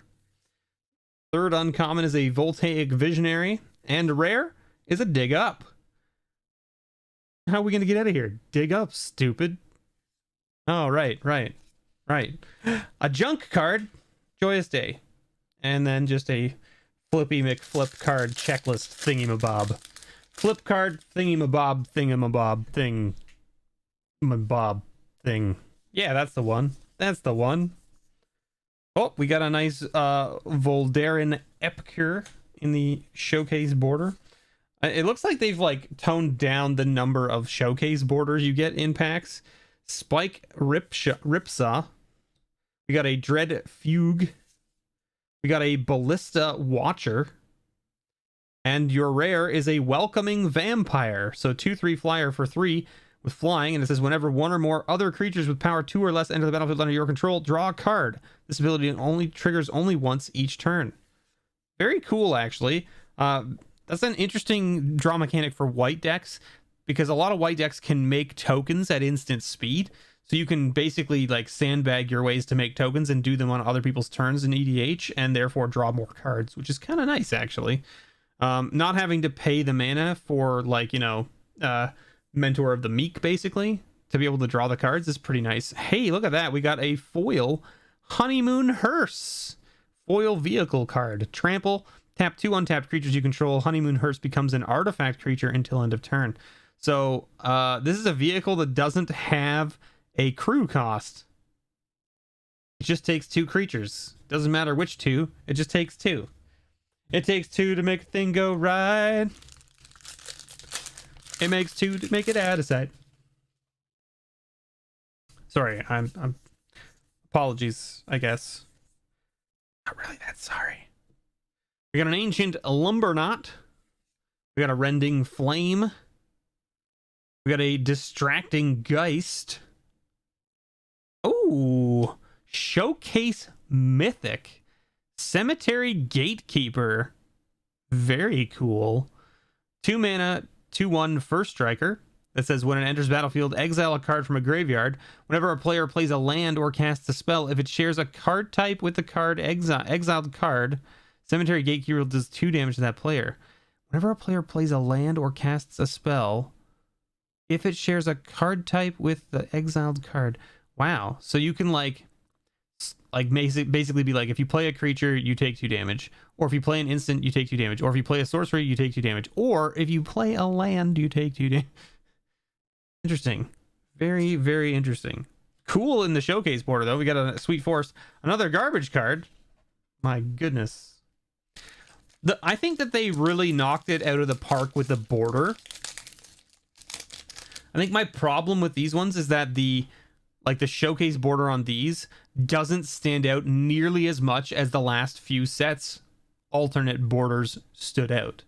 Third uncommon is a Voltaic Visionary. And rare is a Dig Up. How are we going to get out of here? Dig Up, stupid. Oh, right. A junk card, Joyous Day. And then just a Flippy McFlip card checklist thingamabob. Flip card thingamabob thingamabob thing. Mabob. Thing. Yeah, that's the one. That's the one. Oh, we got a nice Voldarin Epicure in the showcase border. It looks like they've like toned down the number of showcase borders you get in packs. Spike Ripsaw. We got a Dread Fugue. We got a Ballista Watcher. And your rare is a Welcoming Vampire. So 2/3 flyer for 3. With flying, and it says whenever one or more other creatures with power 2 or less enter the battlefield under your control, draw a card. This ability only triggers once each turn. Very cool, actually. That's an interesting draw mechanic for white decks, because a lot of white decks can make tokens at instant speed. So you can basically like sandbag your ways to make tokens and do them on other people's turns in EDH, and therefore draw more cards, which is kind of nice, actually. Not having to pay the mana for, like, you know, Mentor of the Meek, basically, to be able to draw the cards is pretty nice. Hey, look at that. We got a foil Honeymoon Hearse. foil vehicle card. Trample, tap 2 untapped creatures you control. Honeymoon Hearse becomes an artifact creature until end of turn. So this is a vehicle that doesn't have a crew cost. It just takes 2 creatures. Doesn't matter which 2, it just takes 2. It takes 2 to make a thing go right. It makes 2 to make it out of sight. Sorry, I'm apologies, I guess. Not really that sorry. We got an Ancient Lumberknot. We got a Rending Flame. We got a Distracting Geist. Oh, Showcase Mythic. Cemetery Gatekeeper. Very cool. 2 mana, 2/1 first striker. That says when it enters battlefield, exile a card from a graveyard. Whenever a player plays a land or casts a spell, if it shares a card type with the card exiled card, Cemetery Gatekeeper does 2 damage to that player. Whenever a player plays a land or casts a spell, if it shares a card type with the exiled card. Wow. So you can like basically be like, if you play a creature, you take 2 damage. Or if you play an instant, you take 2 damage. Or if you play a sorcery, you take 2 damage. Or if you play a land, you take 2 damage. Interesting. Very, very interesting. Cool in the showcase border, though. We got a Sweet Force. Another garbage card. My goodness. I think that they really knocked it out of the park with the border. I think my problem with these ones is that the showcase border on these doesn't stand out nearly as much as the last few sets alternate borders stood out.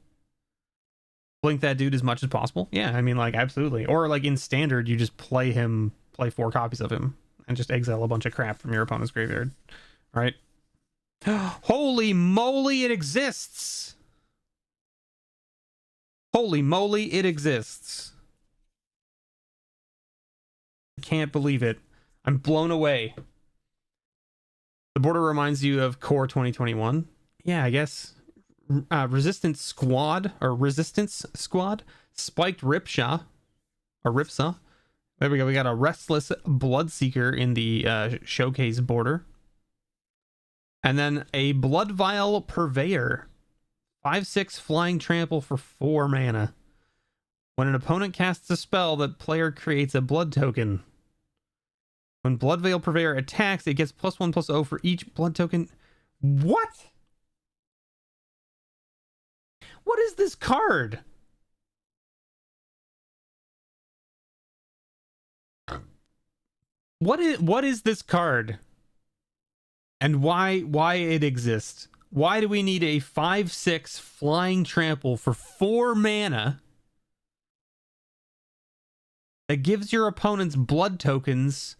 Blink that dude as much as possible. Yeah, I mean, like, absolutely. Or like in standard, you just play 4 copies of him and just exile a bunch of crap from your opponent's graveyard. All right. Holy moly, it exists. Holy moly, it exists. I can't believe it. I'm blown away. The border reminds you of Core 2021. Yeah, I guess. Resistance Squad, Spiked Ripsaw, or Ripsa. There we go. We got a Restless Bloodseeker in the showcase border. And then a Blood Vial Purveyor. 5/6 flying trample for 4 mana. When an opponent casts a spell, that player creates a blood token. When Blood Veil Purveyor attacks, it gets +1/+0 for each blood token. What? What is this card? What is this card? And why it exists? Why do we need a 5/6 flying trample for 4 mana that gives your opponents blood tokens?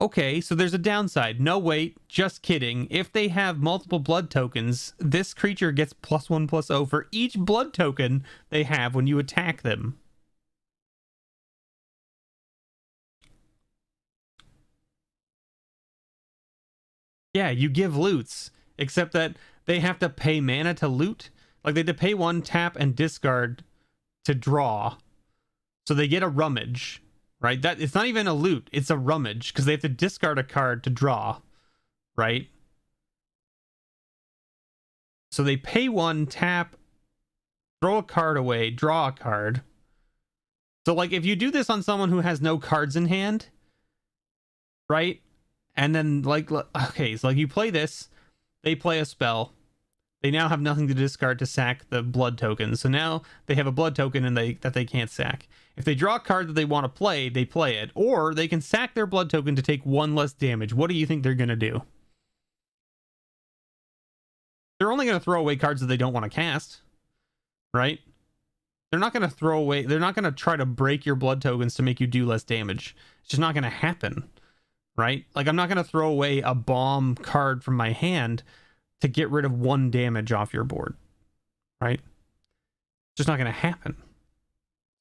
Okay, so there's a downside. No, wait, just kidding. If they have multiple blood tokens, this creature gets +1/+0 for each blood token they have when you attack them. Yeah, you give loots, except that they have to pay mana to loot. Like, they have to pay 1, tap, and discard to draw. So they get a rummage. Right? That it's not even a loot, it's a rummage, because they have to discard a card to draw, right? So they pay 1, tap, throw a card away, draw a card. So like if you do this on someone who has no cards in hand, right? And then like, okay, so like you play this, they play a spell. They now have nothing to discard to sack the blood token. So now they have a blood token and that they can't sack. If they draw a card that they want to play, they play it. Or they can sack their blood token to take 1 less damage. What do you think they're going to do? They're only going to throw away cards that they don't want to cast. Right? They're not going to throw away... They're not going to try to break your blood tokens to make you do less damage. It's just not going to happen. Right? Like, I'm not going to throw away a bomb card from my hand to get rid of 1 damage off your board. Right? It's just not going to happen.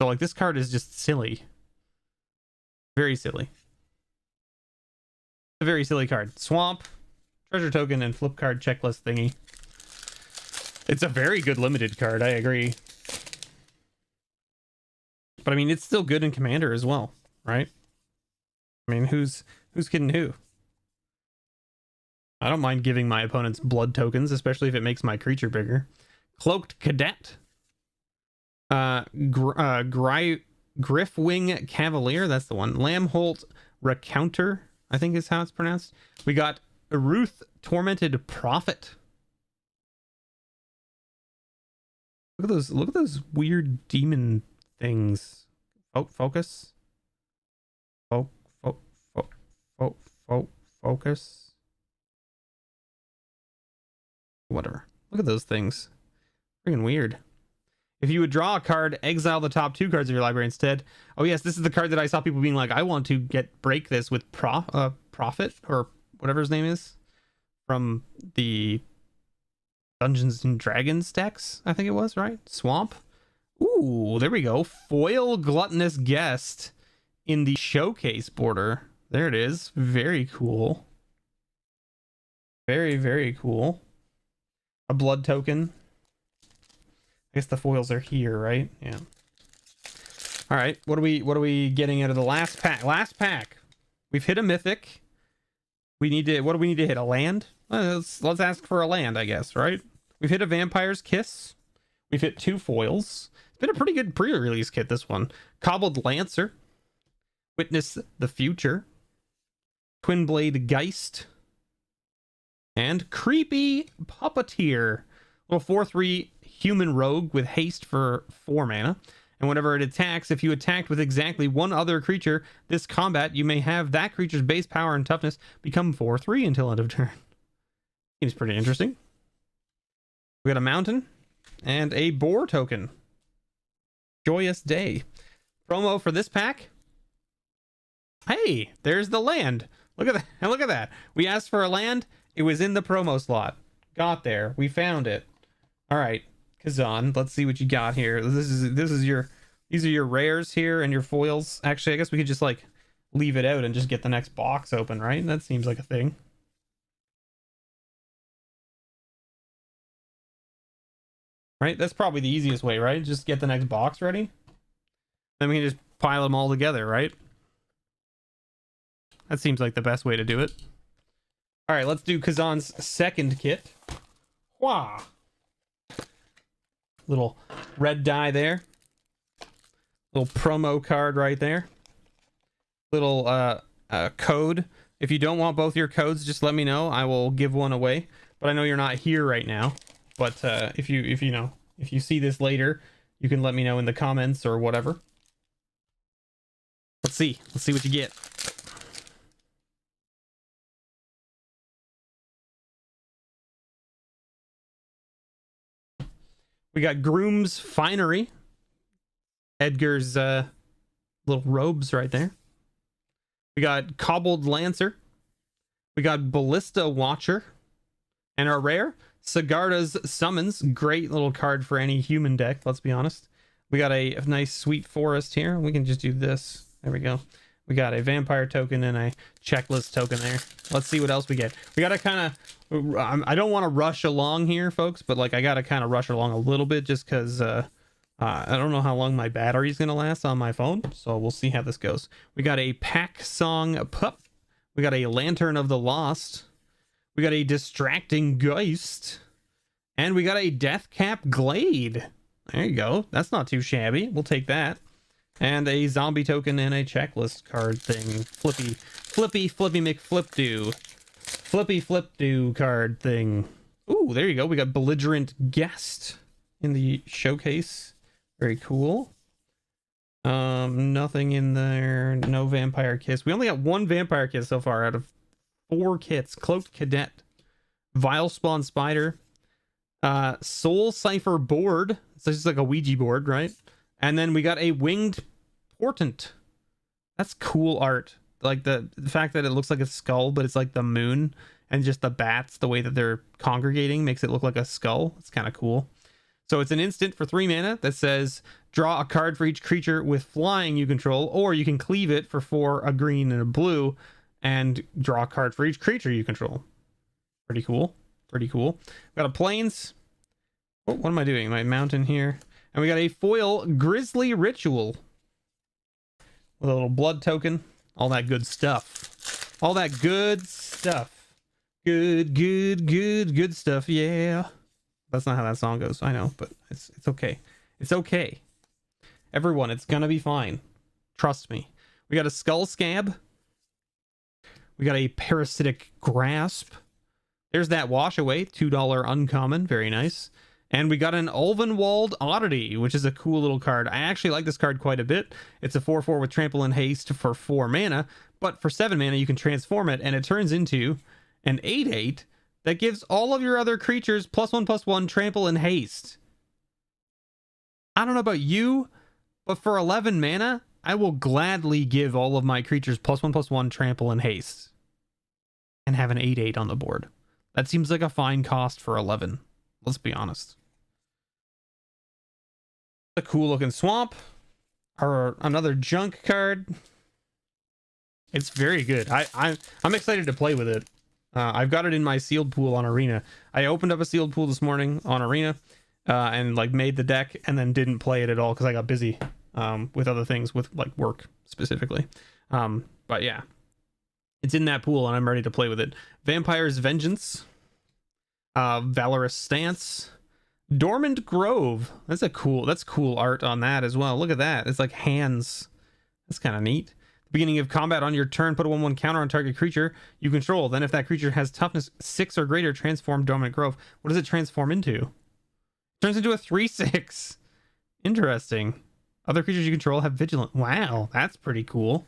So, like, this card is just silly. Very silly. A very silly card. Swamp, treasure token, and flip card checklist thingy. It's a very good limited card, I agree. But, I mean, it's still good in Commander as well, right? I mean, who's kidding who? I don't mind giving my opponents blood tokens, especially if it makes my creature bigger. Cloaked Cadet. Griffwing Cavalier, that's the one. Lambholt Recounter, I think is how it's pronounced. We got Ruth Tormented Prophet. Look at those weird demon things. Focus. Focus. Whatever. Look at those things. Freaking weird. If you would draw a card, exile the top 2 cards of your library instead. Oh yes, this is the card that I saw people being like, I want to break this with Prophet, or whatever his name is, from the Dungeons and Dragons decks, I think it was, right? Swamp. Ooh, there we go. Foil Gluttonous Guest in the showcase border. There it is. Very cool. Very, very cool. A blood token. I guess the foils are here, right? Yeah. All right. What are we getting out of the last pack? Last pack. We've hit a mythic. We need to. What do we need to hit? A land? Let's ask for a land, I guess. Right. We've hit a Vampire's Kiss. We've hit 2 foils. It's been a pretty good pre-release kit, this one. Cobbled Lancer. Witness the Future. Twin Blade Geist. And Creepy Puppeteer. Little 4/3 human rogue with haste for 4 mana. And whenever it attacks, if you attacked with exactly one other creature this combat, you may have that creature's base power and toughness become 4/3 until end of turn. Seems pretty interesting. We got a mountain and a boar token. Joyous Day. Promo for this pack. Hey, there's the land. Look at that. And look at that. We asked for a land. It was in the promo slot. Got there. We found it. All right, Kazan, let's see what you got here. These are your rares here and your foils. Actually, I guess we could just like leave it out and just get the next box open, right? That seems like a thing. Right? That's probably the easiest way, right? Just get the next box ready. Then we can just pile them all together, right? That seems like the best way to do it. All right, let's do Kazan's second kit. Wah! Little red die there. Little promo card right there. Little code. If you don't want both your codes, just let me know. I will give one away. But I know you're not here right now. But if you see this later, you can let me know in the comments or whatever. Let's see what you get. We got Groom's Finery. Edgar's little robes right there. We got Cobbled Lancer. We got Ballista Watcher. And our rare, Sagarda's Summons. Great little card for any human deck, let's be honest. We got a nice sweet forest here. We can just do this. There we go. We got a vampire token and a checklist token there. Let's see what else we get. We gotta kind of, I don't want to rush along here, folks, but like I gotta kind of rush along a little bit just because I don't know how long my battery's gonna last on my phone, so we'll see how this goes. We got a Pack Song Pup. We got a Lantern of the Lost. We got a Distracting Geist. And we got a Deathcap Glade. There you go. That's not too shabby. We'll take that. And a zombie token and a checklist card thing. Flippy McFlipdo. Flippy Flipdo card thing. Ooh, there you go. We got Belligerent Guest in the showcase. Very cool. Nothing in there. No Vampire Kiss. We only got 1 Vampire Kiss so far out of 4 kits. Cloaked Cadet. Vile Spawn Spider. Soul Cipher Board. So it's just like a Ouija board, right? And then we got a Winged Portent. That's cool art. Like the fact that it looks like a skull, but it's like the moon, and just the bats, the way that they're congregating makes it look like a skull. It's kind of cool. So it's an instant for 3 mana that says draw a card for each creature with flying you control, or you can cleave it for 4, a green and a blue, and draw a card for each creature you control. Pretty cool. Pretty cool. Got a plains. Oh, what am I doing? My mountain here. And we got a foil Grisly Ritual with a little blood token. All that good stuff. All that good stuff. Good stuff. Yeah. That's not how that song goes. I know, but it's okay. It's okay. Everyone, it's gonna be fine. Trust me. We got a Skull Scab. We got a Parasitic Grasp. There's that Wash Away, $2 uncommon. Very nice. And we got an Ulvenwald Oddity, which is a cool little card. I actually like this card quite a bit. It's a 4/4 with Trample and Haste for 4 mana, but for 7 mana you can transform it, and it turns into an 8/8 that gives all of your other creatures +1/+1 Trample and Haste. I don't know about you, but for 11 mana, I will gladly give all of my creatures +1/+1 Trample and Haste and have an 8/8 on the board. That seems like a fine cost for 11. Let's be honest. A cool looking swamp, or another junk card. It's very good. I'm excited to play with it. I've got it in my sealed pool on Arena. I opened up a sealed pool this morning on Arena, and like made the deck, and then didn't play it at all because I got busy with other things, with like work specifically. But yeah, it's in that pool, and I'm ready to play with it. Vampire's Vengeance, Valorous Stance, Dormant Grove. That's cool art on that as well. Look at that. It's like hands. That's kind of neat. Beginning of combat on your turn, put a 1/1 counter on target creature you control. Then if that creature has toughness 6 or greater, transform Dormant Grove. What does it transform into? Turns into a 3/6. Interesting. Other creatures you control have vigilant. Wow, that's pretty cool.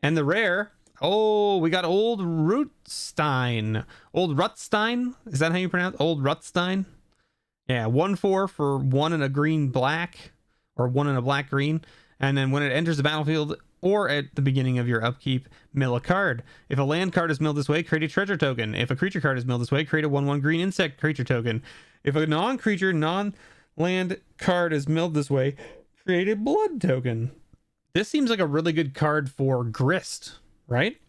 And the rare, oh, we got Old Rootstein. Old Rutstein? Is that how you pronounce it? Old Rutstein? Yeah, 1/4 for 1 and a green black, or 1 and a black green. And then when it enters the battlefield or at the beginning of your upkeep, mill a card. If a land card is milled this way, create a treasure token. If a creature card is milled this way, create a 1/1 green insect creature token. If a non-creature, non-land card is milled this way, create a blood token. This seems like a really good card for Grist, right?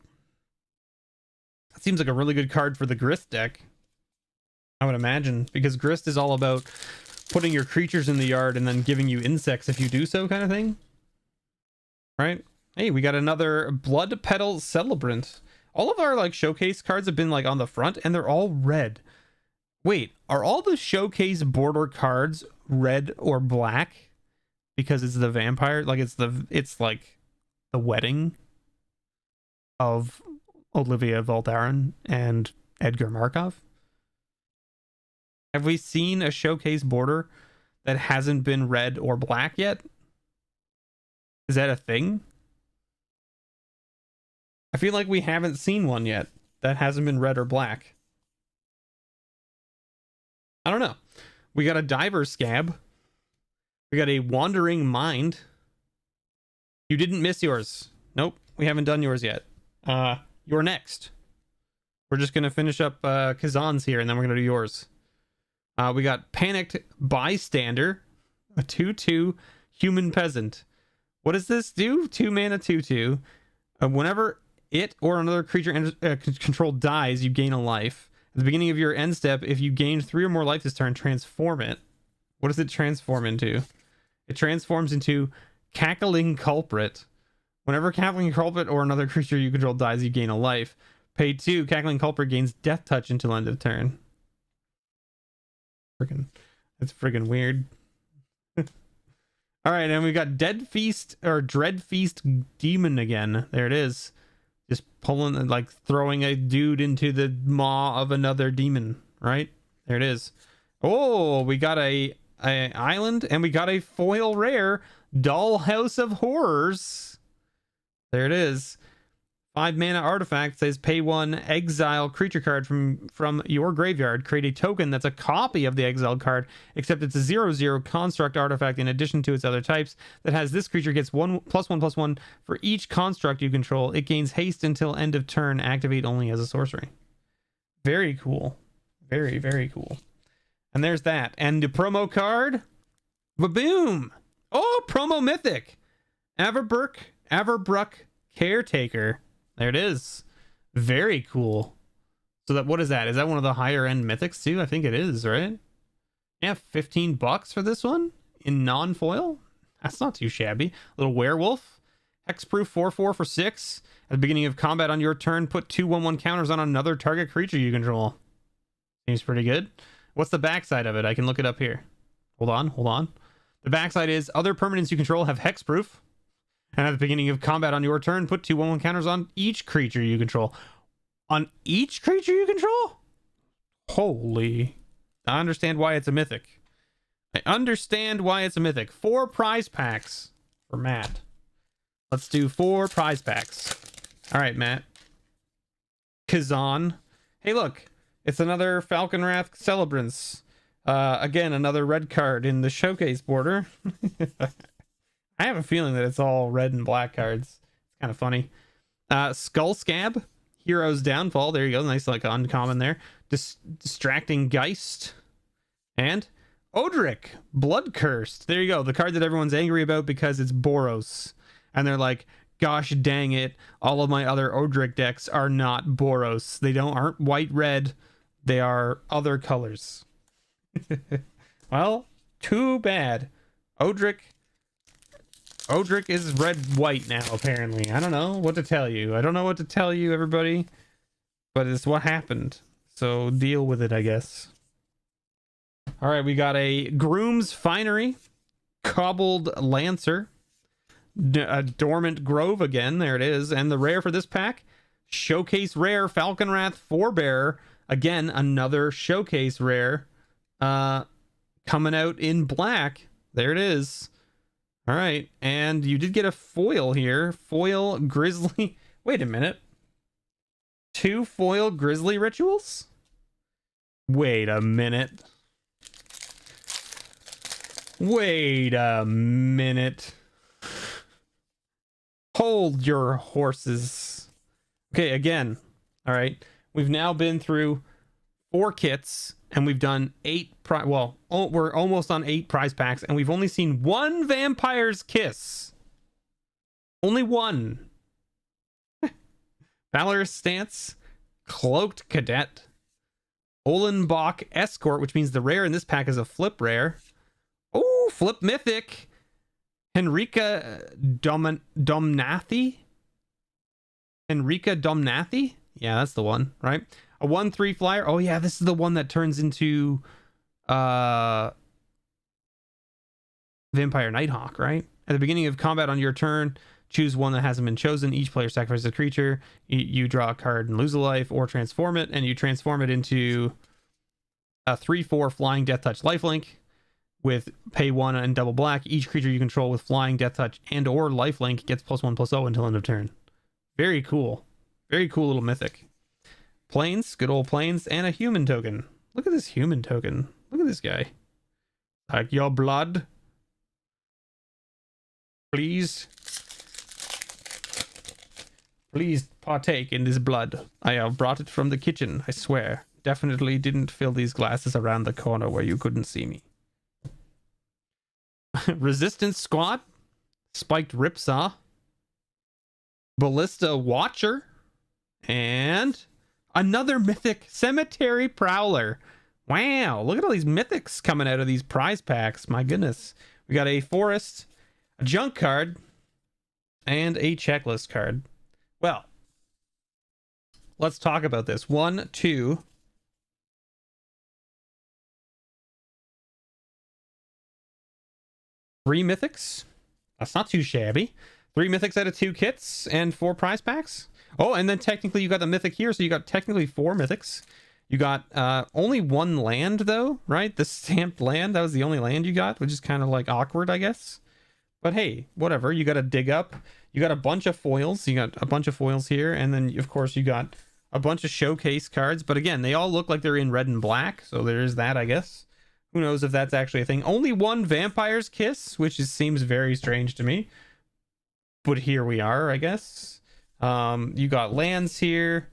That seems like a really good card for the Grist deck, I would imagine, because Grist is all about putting your creatures in the yard and then giving you insects if you do so, kind of thing. Right? Hey, we got another Blood Petal Celebrant. All of our like showcase cards have been like on the front, and they're all red. Wait, are all the showcase border cards red or black? Because it's the vampire, like it's like the wedding of Olivia Valdarin and Edgar Markov. Have we seen a showcase border that hasn't been red or black yet? Is that a thing? I feel like we haven't seen one yet that hasn't been red or black. I don't know. We got a Diver Scab. We got a Wandering Mind. You didn't miss yours. Nope, we haven't done yours yet. You're next. We're just gonna finish up Kazan's here, and then we're gonna do yours. We got Panicked Bystander, a 2/2 Human Peasant. What does this do? 2 mana 2/2. Whenever it or another creature controlled dies, you gain a life. At the beginning of your end step, if you gain 3 or more life this turn, transform it. What does it transform into? It transforms into Cackling Culprit. Whenever Cackling Culprit or another creature you control dies, you gain a life. Pay 2, Cackling Culprit gains Death Touch until end of turn. That's freaking weird. All right, and we got Dread Feast Demon again. There it is. Just pulling, like throwing a dude into the maw of another demon, right? There it is. Oh, we got a island, and we got a foil rare, Dollhouse of Horrors. There it is. 5 mana artifact, says pay 1, exile creature card from your graveyard. Create a token that's a copy of the exiled card, except it's a 0/0 construct artifact in addition to its other types that has this creature gets +1/+1 for each construct you control. It gains haste until end of turn. Activate only as a sorcery. Very cool. Very, very cool. And there's that. And the promo card, ba-boom! Oh, promo Mythic! Averbruck Caretaker. There it is. Very cool. So that, what is that? Is that one of the higher end mythics too? I think it is, right? Yeah, $15 for this one in non-foil. That's not too shabby. Little werewolf Hexproof 4/4 for 6. At the beginning of combat on your turn, put 2/1/1 counters on another target creature you control. Seems pretty good. What's the backside of it? I can look it up here. Hold on. The backside is other permanents you control have hexproof. And at the beginning of combat on your turn, put 2/1/1 counters on each creature you control. On each creature you control? Holy. I understand why it's a mythic. 4 prize packs for Matt. Let's do 4 prize packs. All right, Matt. Kazan. Hey, look. It's another Falconwrath Celebrants. Again, another red card in the showcase border. I have a feeling that it's all red and black cards. It's kind of funny. Skull Scab. Hero's Downfall. There you go. Nice, like, uncommon there. Distracting Geist. And Odric. Blood Cursed. There you go. The card that everyone's angry about because it's Boros. And they're like, gosh dang it. All of my other Odric decks are not Boros. They aren't white-red. They are other colors. Well, too bad. Odric is red-white now, apparently. I don't know what to tell you. Everybody. But it's what happened. So deal with it, I guess. All right, we got a Groom's Finery. Cobbled Lancer. A Dormant Grove again. There it is. And the rare for this pack, Showcase Rare Falconwrath Forebearer. Again, another Showcase Rare. Coming out in black. There it is. All right, and you did get a foil here. Foil Grizzly. Wait a minute. 2 foil Grizzly Rituals? Wait a minute. Hold your horses. Okay, again. All right. We've now been through 4 kits, and we've done 8 we're almost on 8 prize packs, and we've only seen 1 Vampire's Kiss. Only 1. Valorous Stance, Cloaked Cadet, Olenbach Escort, which means the rare in this pack is a flip rare. Oh, flip mythic. Henrika Domnathi? Yeah, that's the one, right? A 1/3 flyer. Oh yeah, this is the one that turns into Vampire Nighthawk, right? At the beginning of combat on your turn, choose one that hasn't been chosen. Each player sacrifices a creature. You draw a card and lose a life, or transform it, and you transform it into a 3/4 flying Death Touch lifelink with pay 1 and double black. Each creature you control with flying, Death Touch, and or lifelink gets +1/+0 until end of turn. Very cool. Very cool little mythic. Plains, good old plains, and a human token. Look at this human token. Look at this guy. Like your blood. Please partake in this blood. I have brought it from the kitchen, I swear. Definitely didn't fill these glasses around the corner where you couldn't see me. Resistance Squad. Spiked Ripsaw. Ballista Watcher. And another mythic, Cemetery Prowler. Wow, look at all these mythics coming out of these prize packs. My goodness. We got a Forest, a Junk card, and a Checklist card. Well, let's talk about this. 1, 2. Three mythics. That's not too shabby. 3 mythics out of 2 kits and 4 prize packs. Oh, and then technically you got the mythic here, so you got technically 4 mythics. You got only 1 land though, right? The stamped land, that was the only land you got, which is kind of like awkward, I guess. But hey, whatever. You got to dig up. You got a bunch of foils. You got a bunch of foils here, and then of course you got a bunch of showcase cards. But again, they all look like they're in red and black, so there's that, I guess. Who knows if that's actually a thing. Only 1 Vampire's Kiss, which seems very strange to me. But here we are, I guess. You got lands here.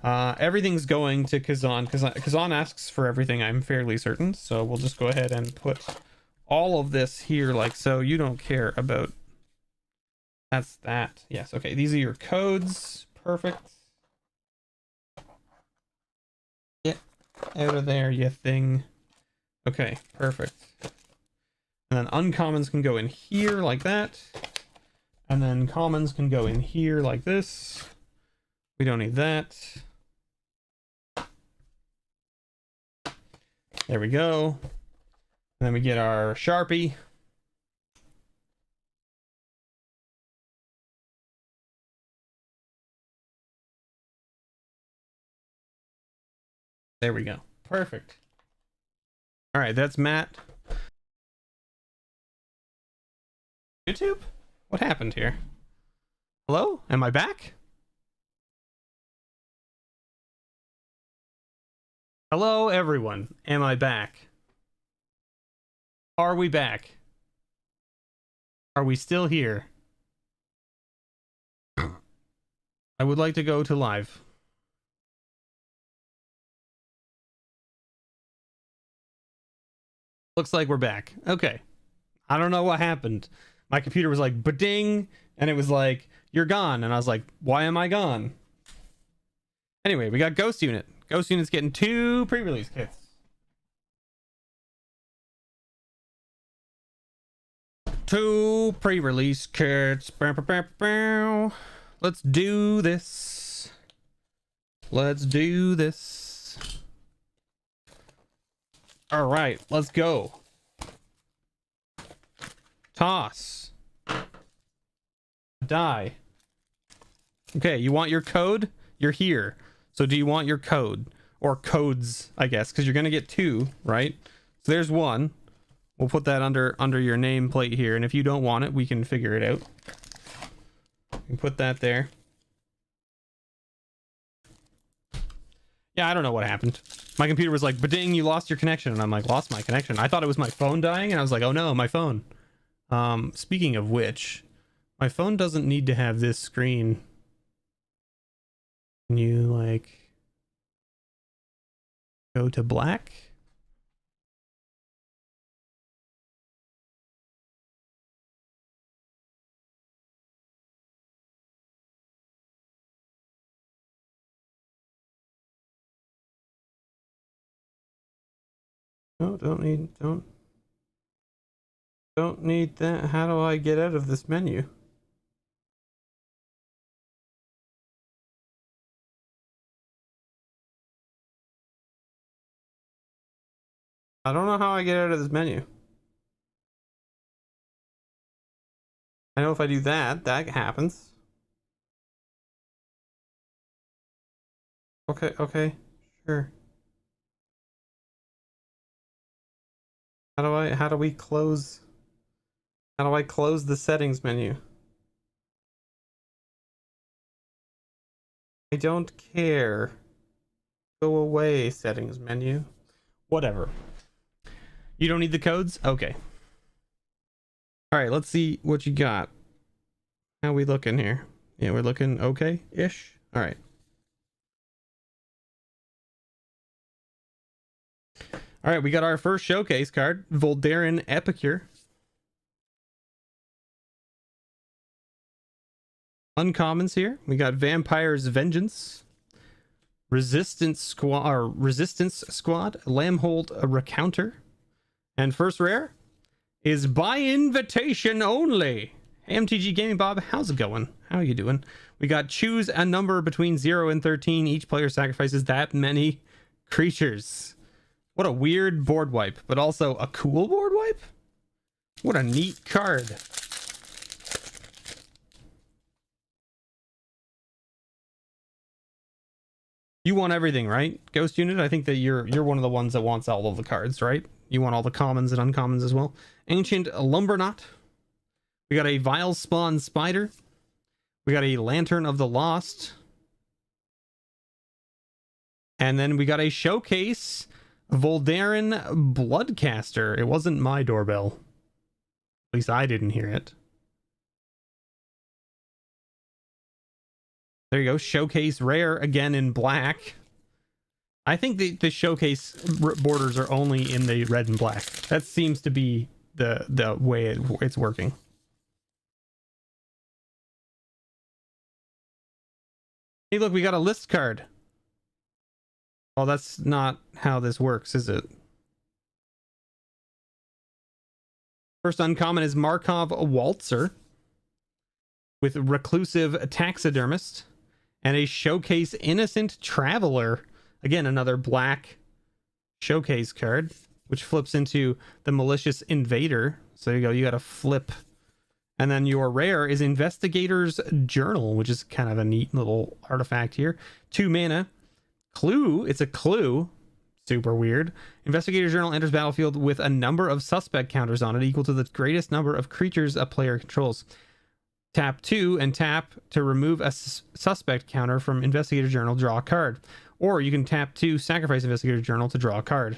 Everything's going to Kazan. Kazan asks for everything, I'm fairly certain. So we'll just go ahead and put all of this here like so. You don't care about... That's that. Yes, okay. These are your codes. Perfect. Get out of there, you thing. Okay, perfect. And then uncommons can go in here like that. And then commons can go in here like this. We don't need that. There we go. And then we get our Sharpie. There we go. Perfect. All right, that's Matt. YouTube? What happened here? Hello? Am I back? Hello, everyone. Am I back? Are we back? Are we still here? I would like to go to live. Looks like we're back. Okay. I don't know what happened. My computer was like, ba-ding, and it was like, you're gone. And I was like, why am I gone? Anyway, we got Ghost Unit. Ghost Unit's getting 2 pre-release kits. 2 pre-release kits. Bow, bow, bow, bow. Let's do this. Let's do this. All right, let's go. Toss. Die. Okay, you want your code? You're here. So do you want your code? Or codes, I guess, because you're going to get 2, right? So there's 1. We'll put that under your nameplate here, and if you don't want it, we can figure it out. We can put that there. Yeah, I don't know what happened. My computer was like, ba-ding, you lost your connection. And I'm like, lost my connection? I thought it was my phone dying, and I was like, oh no, my phone. Speaking of which, my phone doesn't need to have this screen. Can you, like, go to black? No, don't need that. How do I get out of this menu? I don't know how I get out of this menu. I know if I do that, that happens. Okay, sure. How do we close? How do I close the settings menu? I don't care. Go away, settings menu. Whatever. You don't need the codes? Okay. All right, let's see what you got. How we looking here? Yeah, we're looking okay-ish. All right. All right, we got our first showcase card, Voldaren Epicure. Uncommons here. We got Vampire's Vengeance, Resistance Squad, Lambhold Recounter, and first rare is by invitation only. Hey, MTG Gaming Bob, how's it going? How are you doing? We got choose a number between 0 and 13. Each player sacrifices that many creatures. What a weird board wipe, but also a cool board wipe. What a neat card. You want everything, right, Ghost Unit? I think that you're one of the ones that wants all of the cards, right? You want all the commons and uncommons as well. Ancient Lumberknot. We got a Vile Spawn Spider. We got a Lantern of the Lost. And then we got a showcase Voldaren Bloodcaster. It wasn't my doorbell. At least I didn't hear it. There you go. Showcase rare again in black. I think the showcase borders are only in the red and black. That seems to be the way it's working. Hey, look, we got a list card. Oh, that's not how this works, is it? First uncommon is Markov Waltzer. with Reclusive Taxidermist and a Showcase Innocent Traveler. Again, another black showcase card, which flips into the Malicious Invader. So there you go, you got to flip. And then your rare is Investigator's Journal, which is kind of a neat little artifact here. 2 mana. Clue, it's a clue. Super weird. Investigator's Journal enters battlefield with a number of suspect counters on it equal to the greatest number of creatures a player controls. Tap 2 and tap to remove a suspect counter from Investigator's Journal, draw a card. Or you can tap 2, sacrifice Investigator's Journal to draw a card.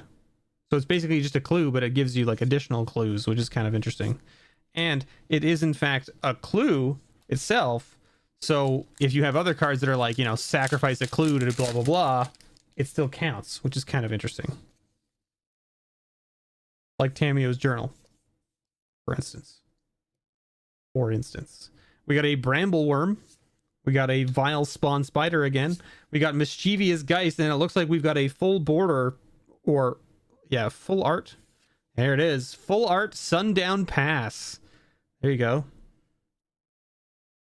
So it's basically just a clue, but it gives you like additional clues, which is kind of interesting. And it is in fact a clue itself. So if you have other cards that are like, you know, sacrifice a clue to blah, blah, blah, it still counts, which is kind of interesting. Like Tamio's Journal, for instance. We got a Brambleworm. We got a Vile Spawn Spider again. We got Mischievous Geist, and it looks like we've got a full border, or yeah, full art. There it is. Full art Sundown Pass. There you go.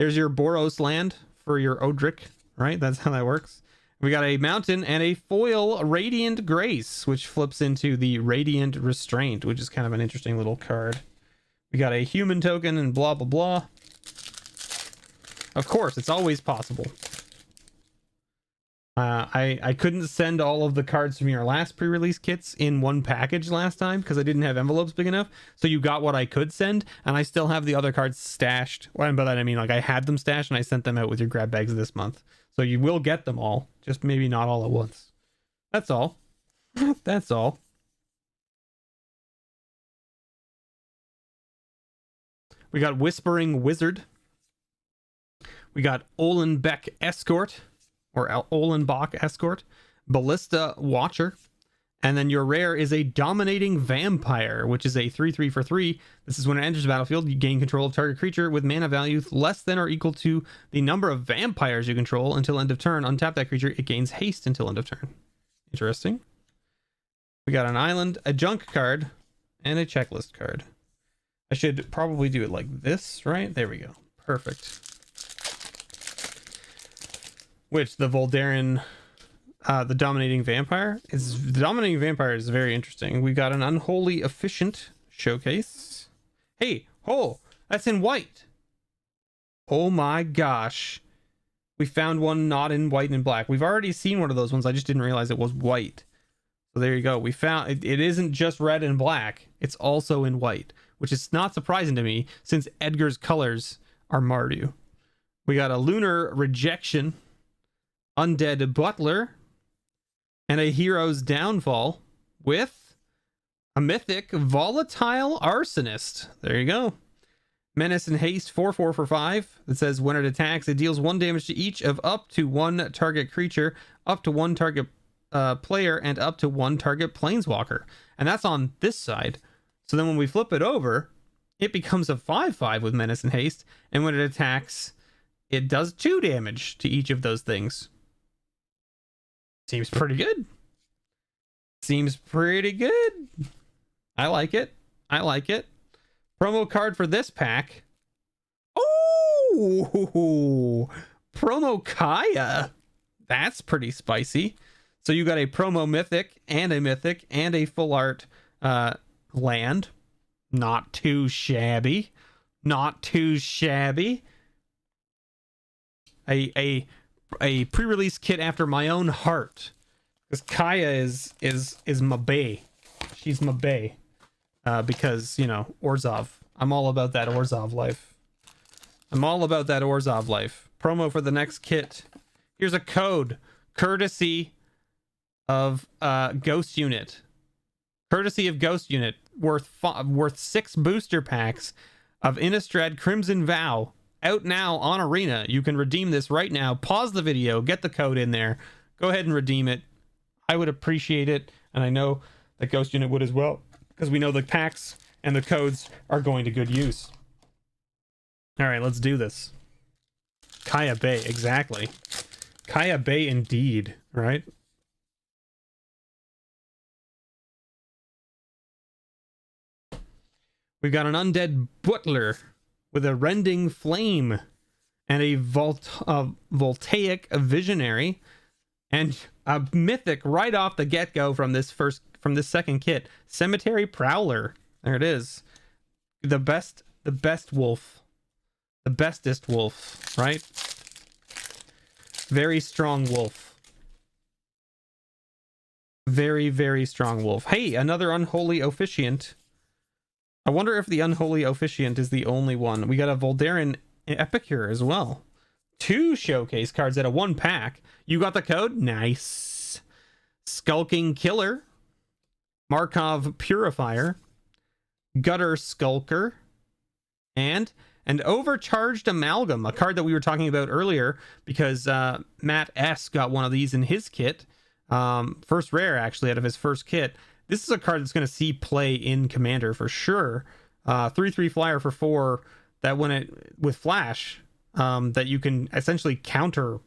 There's your Boros land for your Odric, right? That's how that works. We got a mountain and a foil Radiant Grace, which flips into the Radiant Restraint, which is kind of an interesting little card. We got a human token and blah, blah, blah. Of course, it's always possible. I couldn't send all of the cards from your last pre-release kits in one package last time because I didn't have envelopes big enough. So you got what I could send, and I still have the other cards stashed. Well, by that I mean like I had them stashed and I sent them out with your grab bags this month. So you will get them all, just maybe not all at once. That's all. That's all. We got Whispering Wizard. We got Olenbeck Escort, or Olenbach Escort, Ballista Watcher, and then your rare is a Dominating Vampire, which is a 3/3 for 3. This is when it enters the battlefield, you gain control of target creature with mana value less than or equal to the number of vampires you control until end of turn. Untap that creature, it gains haste until end of turn. Interesting. We got an island, a junk card, and a checklist card. I should probably do it like this, right? There we go. Perfect. Which the Voldaren, the Dominating Vampire is very interesting. We got an Unholy Efficient showcase. Hey, oh, that's in white. Oh my gosh, we found one not in white and black. We've already seen one of those ones. I just didn't realize it was white. So there you go. We found it. It isn't just red and black. It's also in white, which is not surprising to me since Edgar's colors are Mardu. We got a Lunar Rejection, Undead Butler, and a Hero's Downfall with a Mythic Volatile Arsonist. There you go. Menace and Haste 4/4 for 5. It says when it attacks, it deals 1 damage to each of up to 1 target creature, up to 1 target player, and up to 1 target planeswalker. And that's on this side. So then when we flip it over, it becomes a 5/5 with Menace and Haste. And when it attacks, it does 2 damage to each of those things. Seems pretty good. Seems pretty good. I like it. I like it. Promo card for this pack. Oh, promo Kaya. That's pretty spicy. So you got a promo Mythic and a full art land. Not too shabby. Not too shabby. A pre-release kit after my own heart, because Kaya is my bae. She's my bae, because you know Orzhov. I'm all about that Orzhov life. I'm all about that Orzhov life. Promo for the next kit. Here's a code, courtesy of Ghost Unit. Courtesy of Ghost Unit, worth 6 booster packs of Innistrad Crimson Vow. Out now on Arena. You can redeem this right now. Pause the video, get the code in there, go ahead and redeem it. I would appreciate it, and I know that Ghost Unit would as well, because we know the packs and the codes are going to good use. All right, let's do this. Kaya Bay, exactly. Kaya Bay indeed, right? We've got an Undead Butler with a Rending Flame. and a Voltaic Visionary, and a Mythic right off the get-go from this second kit. Cemetery Prowler. There it is. The best wolf. The bestest wolf, right? Very strong wolf. Very, very strong wolf. Hey, another Unholy Officiant. I wonder if the Unholy Officiant is the only one. We got a Voldaren Epicure as well. 2 showcase cards out of 1 pack. You got the code? Nice. Skulking Killer. Markov Purifier. Gutter Skulker. And an Overcharged Amalgam, a card that we were talking about earlier, because Matt S. got one of these in his kit. First rare, actually, out of his first kit. This is a card that's going to see play in Commander for sure. 3/3 flyer for 4 that when it with flash, that you can essentially counter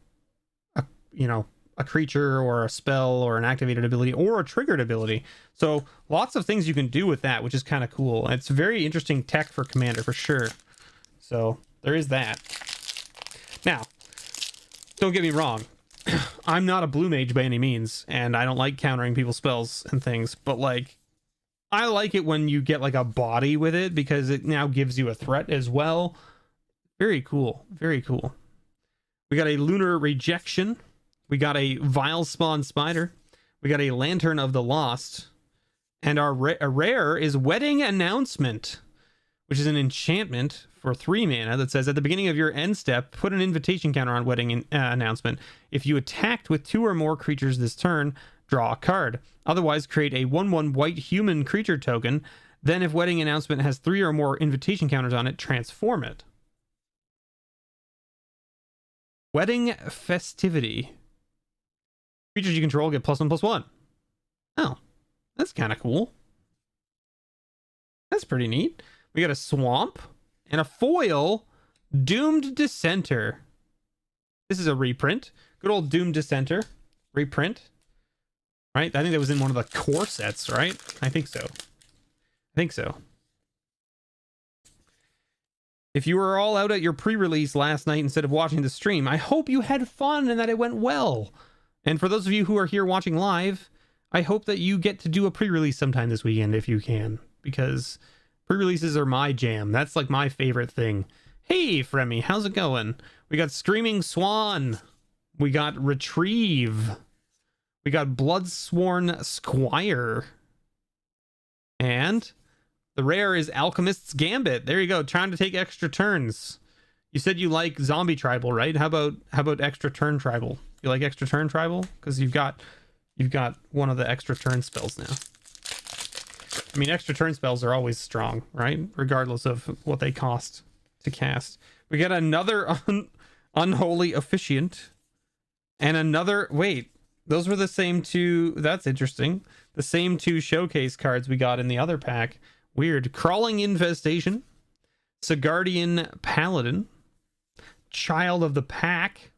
a creature or a spell or an activated ability or a triggered ability. So lots of things you can do with that, which is kind of cool. It's very interesting tech for Commander for sure. So there is that. Now, don't get me wrong. I'm not a blue mage by any means, and I don't like countering people's spells and things, but like, I like it when you get like a body with it because it now gives you a threat as well. Very cool. Very cool. We got a Lunar Rejection. We got a Vile Spawn Spider. We got a Lantern of the Lost. And our rare is Wedding Announcement, which is an enchantment for 3 mana that says at the beginning of your end step, put an invitation counter on Wedding Announcement. If you attacked with 2 or more creatures this turn, draw a card. Otherwise, create a 1/1 white human creature token. Then if Wedding Announcement has 3 or more invitation counters on it, transform it. Wedding Festivity. Creatures you control get +1/+1. Oh, that's kind of cool. That's pretty neat. We got a Swamp and a foil Doomed Dissenter. This is a reprint. Good old Doomed Dissenter reprint. Right? I think that was in one of the core sets, right? I think so. If you were all out at your pre-release last night instead of watching the stream, I hope you had fun and that it went well. And for those of you who are here watching live, I hope that you get to do a pre-release sometime this weekend if you can, because pre-releases are my jam. That's like my favorite thing. Hey, Fremy, how's it going? We got Screaming Swan. We got Retrieve. We got Bloodsworn Squire. And the rare is Alchemist's Gambit. There you go. Trying to take extra turns. You said you like zombie tribal, right? How about extra turn tribal? You like extra turn tribal? Because you've got one of the extra turn spells now. I mean, extra turn spells are always strong, right? Regardless of what they cost to cast. We got another Unholy Officiant. And another... Wait, those were the same 2... That's interesting. The same 2 showcase cards we got in the other pack. Weird. Crawling Infestation. Sagardian Paladin. Child of the Pack.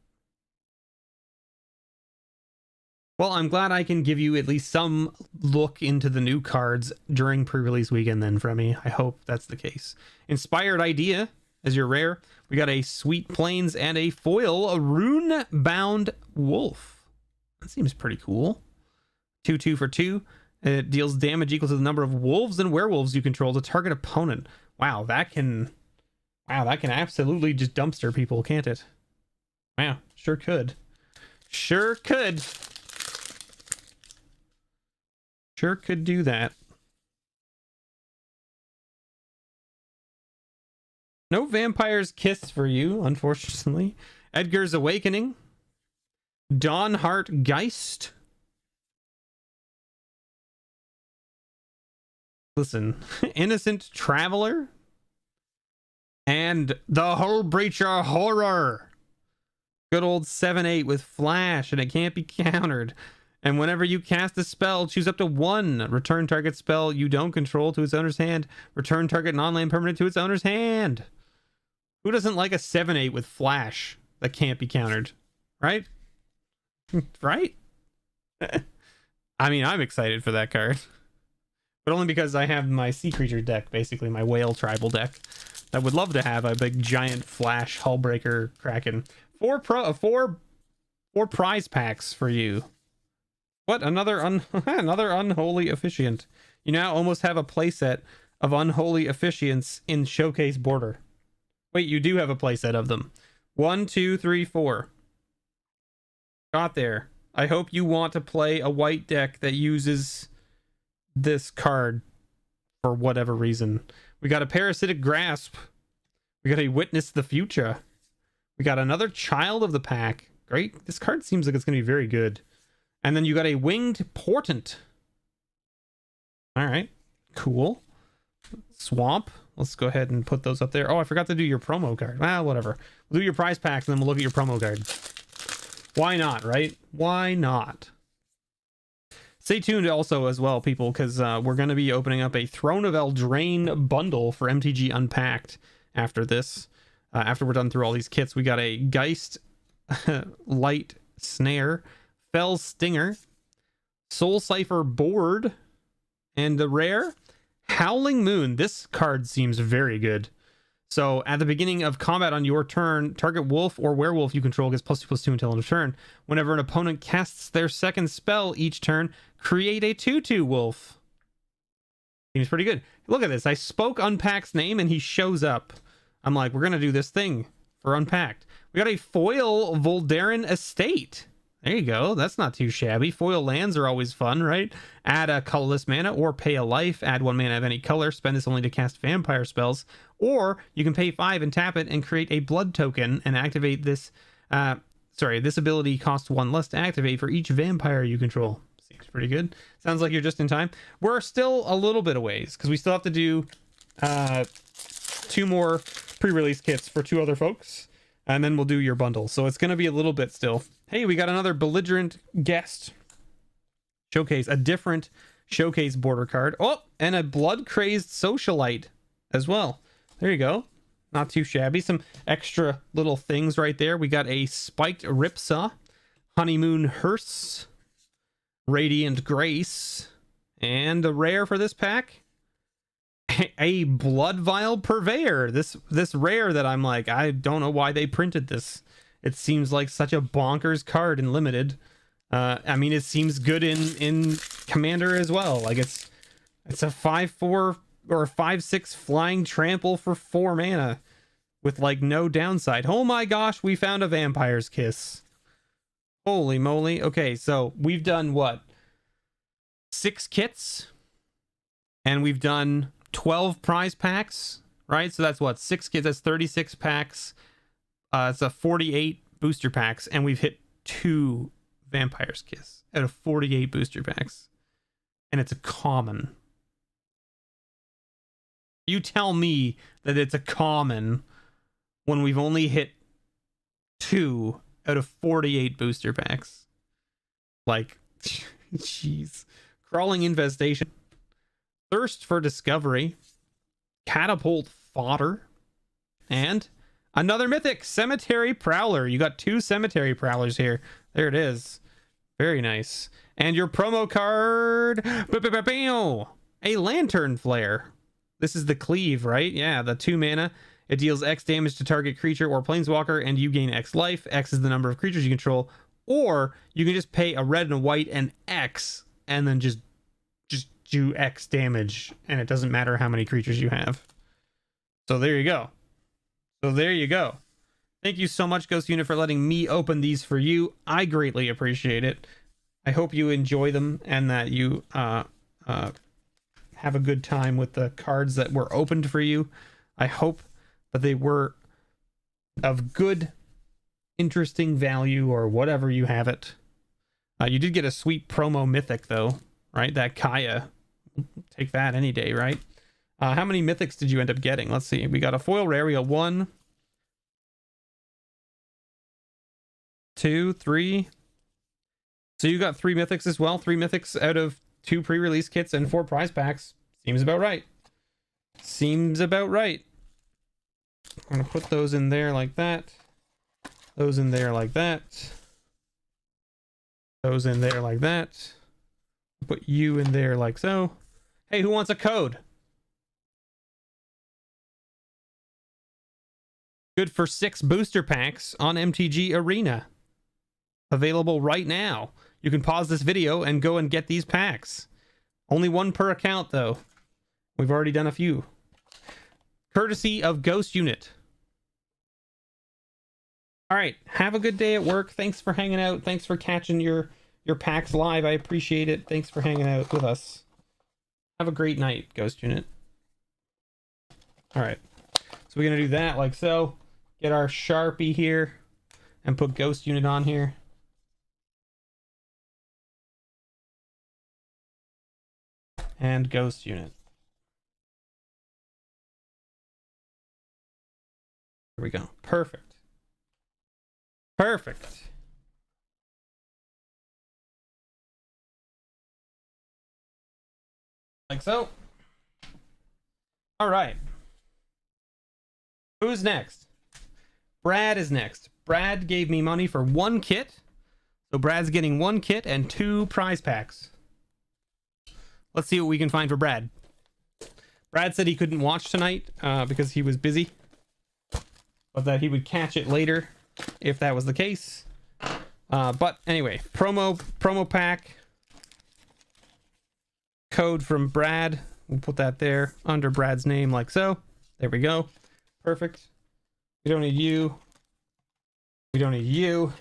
Well, I'm glad I can give you at least some look into the new cards during pre-release weekend then, Fremy. I hope that's the case. Inspired Idea as your rare. We got a Sweet Plains and a foil, a Rune-bound Wolf. That seems pretty cool. 2/2 for 2. It deals damage equal to the number of wolves and werewolves you control to target opponent. Wow, that can absolutely just dumpster people, can't it? Wow, sure could. Sure could. Sure could do that. No Vampire's Kiss for you, unfortunately. Edgar's Awakening. Dawnheart Geist. Listen, Innocent Traveler. And the Hullbreacher Horror. Good old 7/8 with flash, and it can't be countered. And whenever you cast a spell, choose up to 1. Return target spell you don't control to its owner's hand. Return target non-land permanent to its owner's hand. Who doesn't like a 7/8 with flash that can't be countered? Right? Right? I mean, I'm excited for that card. But only because I have my sea creature deck, basically my whale tribal deck. that would love to have a big giant flash hullbreaker Kraken. Four prize packs for you. What? Another unholy officiant. You now almost have a playset of unholy officiants in showcase border. Wait, you do have a playset of them. 1, 2, 3, 4. Got there. I hope you want to play a white deck that uses this card for whatever reason. We got a Parasitic Grasp. We got a Witness the Future. We got another Child of the Pack. Great. This card seems like it's going to be very good. And then you got a Winged Portent. All right. Cool. Swamp. Let's go ahead and put those up there. Oh, I forgot to do your promo card. Well, whatever. We'll do your prize packs and then we'll look at your promo card. Why not, right? Why not? Stay tuned also as well, people, because we're going to be opening up a Throne of Eldraine bundle for MTG Unpacked after this. After we're done through all these kits, we got a Geist Light Snare, Fell Stinger, Soul Cipher Board, and the rare Howling Moon. This card seems very good. So at the beginning of combat on your turn, target wolf or werewolf you control gets +2/+2 until end of turn. Whenever an opponent casts their second spell each turn, create a 2/2 wolf. Seems pretty good. Look at this. I spoke Unpacked's name and he shows up. I'm like, we're going to do this thing for Unpacked. We got a foil Voldaren Estate. There you go. That's not too shabby. Foil lands are always fun, right? Add a colorless mana or pay a life. Add 1 mana of any color. Spend this only to cast vampire spells. Or you can pay 5 and tap it and create a blood token and activate this. This ability costs 1 less to activate for each vampire you control. Seems pretty good. Sounds like you're just in time. We're still a little bit of ways because we still have to do 2 more pre-release kits for 2 other folks. And then we'll do your bundle. So it's going to be a little bit still. Hey, we got another Belligerent Guest. Showcase. A different showcase border card. Oh, and a Blood Crazed Socialite as well. There you go. Not too shabby. Some extra little things right there. We got a Spiked Ripsaw, Honeymoon Hearse, Radiant Grace, and a rare for this pack, a Blood Vial Purveyor. This rare that I'm like, I don't know why they printed this. It seems like such a bonkers card in limited. I mean, it seems good in Commander as well. Like it's a 5/4 or a 5/6 flying trample for 4 mana with like no downside. Oh my gosh, we found a Vampire's Kiss. Holy moly. Okay, so we've done what? 6 kits, and we've done 12 prize packs, right? So that's what, 6 kits, that's 36 packs. It's a 48 booster packs, and we've hit 2 Vampire's Kiss out of 48 booster packs. And it's a common. You tell me that it's a common when we've only hit 2 out of 48 booster packs. Like, jeez. Crawling Infestation, Thirst for Discovery, Catapult Fodder, and another Mythic, Cemetery Prowler. You got 2 Cemetery Prowlers here. There it is. Very nice. And your promo card, a Lantern Flare. This is the Cleave, right? Yeah, the 2 mana. It deals X damage to target creature or planeswalker, and you gain X life. X is the number of creatures you control. Or you can just pay a red and a white and X, and then just do X damage, and it doesn't matter how many creatures you have. So there you go. Thank you so much, Ghost Unit, for letting me open these for you. I greatly appreciate it. I hope you enjoy them and that you have a good time with the cards that were opened for you. I hope that they were of good, interesting value, or whatever you have it. You did get a sweet promo Mythic, though, right? That Kaya. Take that any day, right? How many Mythics did you end up getting? Let's see. We got a foil rare. We got 1, 2, 3. So you got 3 Mythics as well. 3 Mythics out of 2 pre-release kits and 4 prize packs. Seems about right. I'm going to put those in there like that. Those in there like that. Those in there like that. Put you in there like so. Hey, who wants a code? Good for 6 booster packs on MTG Arena. Available right now. You can pause this video and go and get these packs. Only 1 per account, though. We've already done a few. Courtesy of Ghost Unit. All right, have a good day at work. Thanks for hanging out. Thanks for catching your packs live. I appreciate it. Thanks for hanging out with us. Have a great night, Ghost Unit. All right, so we're gonna do that like so. Get our Sharpie here and put Ghost Unit on here. And Ghost Unit. Here we go. Perfect. Perfect. Like so. All right. Who's next? Brad is next. Brad gave me money for 1 kit. So Brad's getting 1 kit and 2 prize packs. Let's see what we can find for Brad. Brad said he couldn't watch tonight because he was busy, but that he would catch it later if that was the case. But anyway, promo pack code from Brad. We'll put that there under Brad's name like so. There we go. Perfect. We don't need you. We don't need you.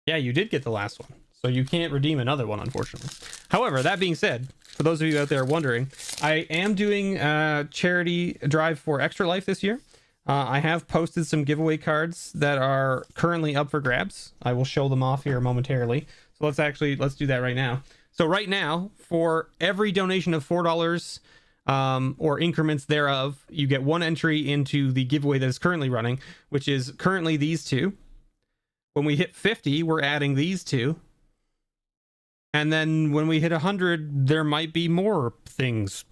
Yeah, you did get the last one, so you can't redeem another one, unfortunately. However, that being said, for those of you out there wondering, I am doing a charity drive for Extra Life this year. I have posted some giveaway cards that are currently up for grabs. I will show them off here momentarily. So let's do that right now. So right now, for every donation of $4 or increments thereof, you get 1 entry into the giveaway that is currently running, which is currently these 2. When we hit 50, we're adding these 2. And then when we hit 100, there might be more things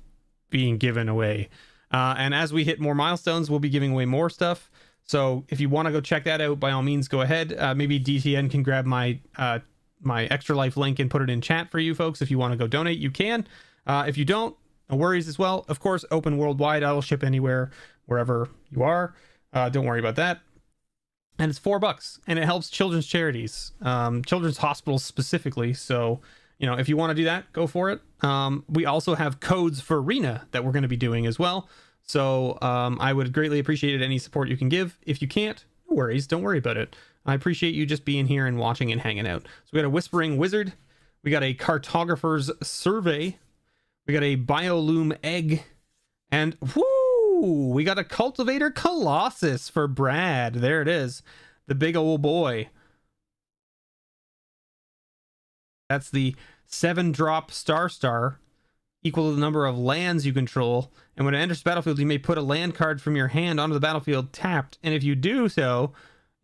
being given away. And as we hit more milestones, we'll be giving away more stuff. So if you want to go check that out, by all means, go ahead. Maybe DTN can grab my my Extra Life link and put it in chat for you folks. If you want to go donate, you can. If you don't, no worries as well. Of course, open worldwide. I will ship anywhere, wherever you are. Don't worry about that. And it's $4, and it helps children's charities, children's hospitals specifically. So, you know, if you want to do that, go for it. We also have codes for Arena that we're going to be doing as well. So I would greatly appreciate any support you can give. If you can't, no worries. Don't worry about it. I appreciate you just being here and watching and hanging out. So we got a Whispering Wizard. We got a Cartographer's Survey. We got a Biolume Egg. And whoo! We got a Cultivator Colossus for Brad. There it is. The big old boy. That's the 7-drop Star, equal to the number of lands you control. And when it enters the battlefield, you may put a land card from your hand onto the battlefield tapped. And if you do so,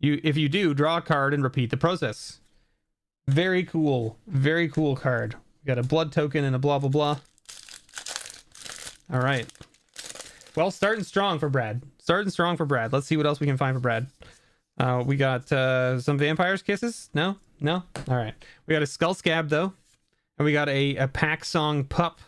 if you do, draw a card and repeat the process. Very cool. Very cool card. We got a blood token and a blah, blah, blah. All right. Well, starting strong for Brad. Starting strong for Brad. Let's see what else we can find for Brad. We got some Vampire's Kisses. No? All right. We got a Skull Scab, though. And we got a Pack Song Pup.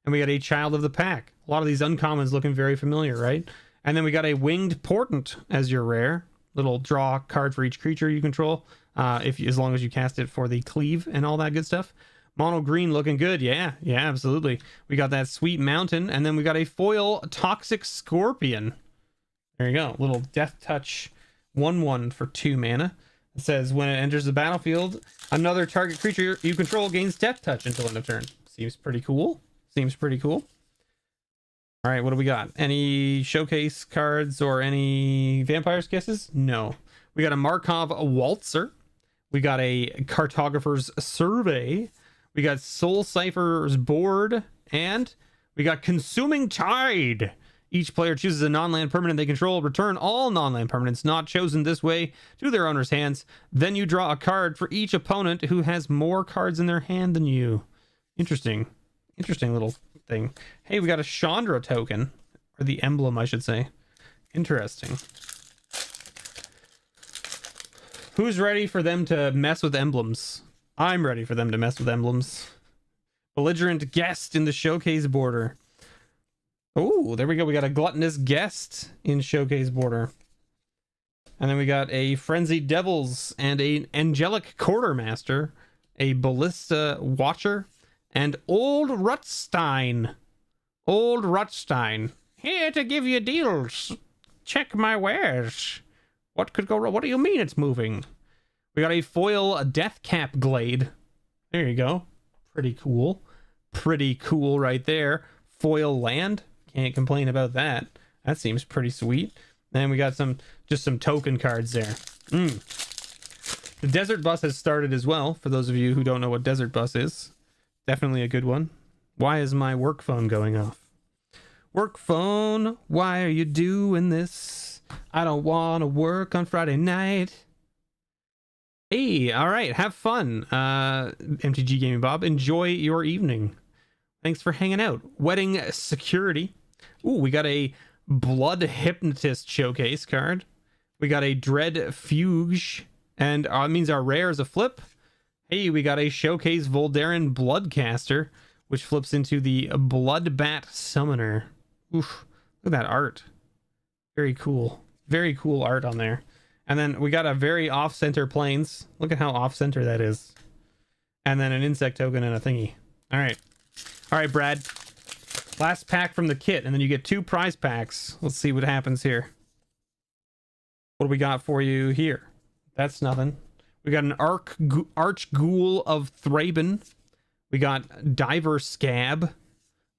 And we got a Child of the Pack. A lot of these uncommons looking very familiar, right? And then we got a Winged Portent as your rare. Little draw card for each creature you control. As long as you cast it for the cleave and all that good stuff. Mono green looking good. Yeah, absolutely. We got that Sweet Mountain. And then we got a foil Toxic Scorpion. There you go. Little Death Touch 1/1 for 2 mana. It says when it enters the battlefield, another target creature you control gains Death Touch until end of turn. Seems pretty cool. All right, what do we got? Any showcase cards or any Vampire's Kisses? No. We got a Markov Waltzer. We got a Cartographer's Survey. We got Soul Cipher's Board. And we got Consuming Tide. Each player chooses a non-land permanent they control. Return all non-land permanents not chosen this way to their owner's hands. Then you draw a card for each opponent who has more cards in their hand than you. Interesting little thing. Hey, we got a Chandra token, or the emblem, I should say. Interesting. Who's ready for them to mess with emblems? I'm ready for them to mess with emblems. Belligerent Guest in the showcase border. Oh, there we go. We got a Gluttonous Guest in Showcase Border. And then we got a Frenzied Devils and a Angelic Quartermaster, a Ballista Watcher, and Old Rutstein. Old Rutstein. Here to give you deals. Check my wares. What could go wrong? What do you mean it's moving? We got a foil Deathcap Glade. There you go. Pretty cool. Pretty cool right there. Foil land. Can't complain about that. That seems pretty sweet. Then we got just some token cards there. The Desert Bus has started as well. For those of you who don't know what Desert Bus is, definitely a good one. Why is my work phone going off? Work phone, why are you doing this? I don't want to work on Friday night. Hey, all right, have fun. MTG Gaming Bob, enjoy your evening. Thanks for hanging out. Wedding Security. Ooh, we got a Blood Hypnotist Showcase card. We got a Dread Fugue, and it means our rare is a flip. Hey, we got a Showcase Voldaren Bloodcaster, which flips into the Bloodbat Summoner. Oof, look at that art. Very cool. Very cool art on there. And then we got a very off-center Plains. Look at how off-center that is. And then an insect token and a thingy. All right. All right, Brad. Last pack from the kit, and then you get 2 prize packs. Let's see what happens here. What do we got for you here? That's nothing. We got an Arch Ghoul of Thraben. We got Diver Scab.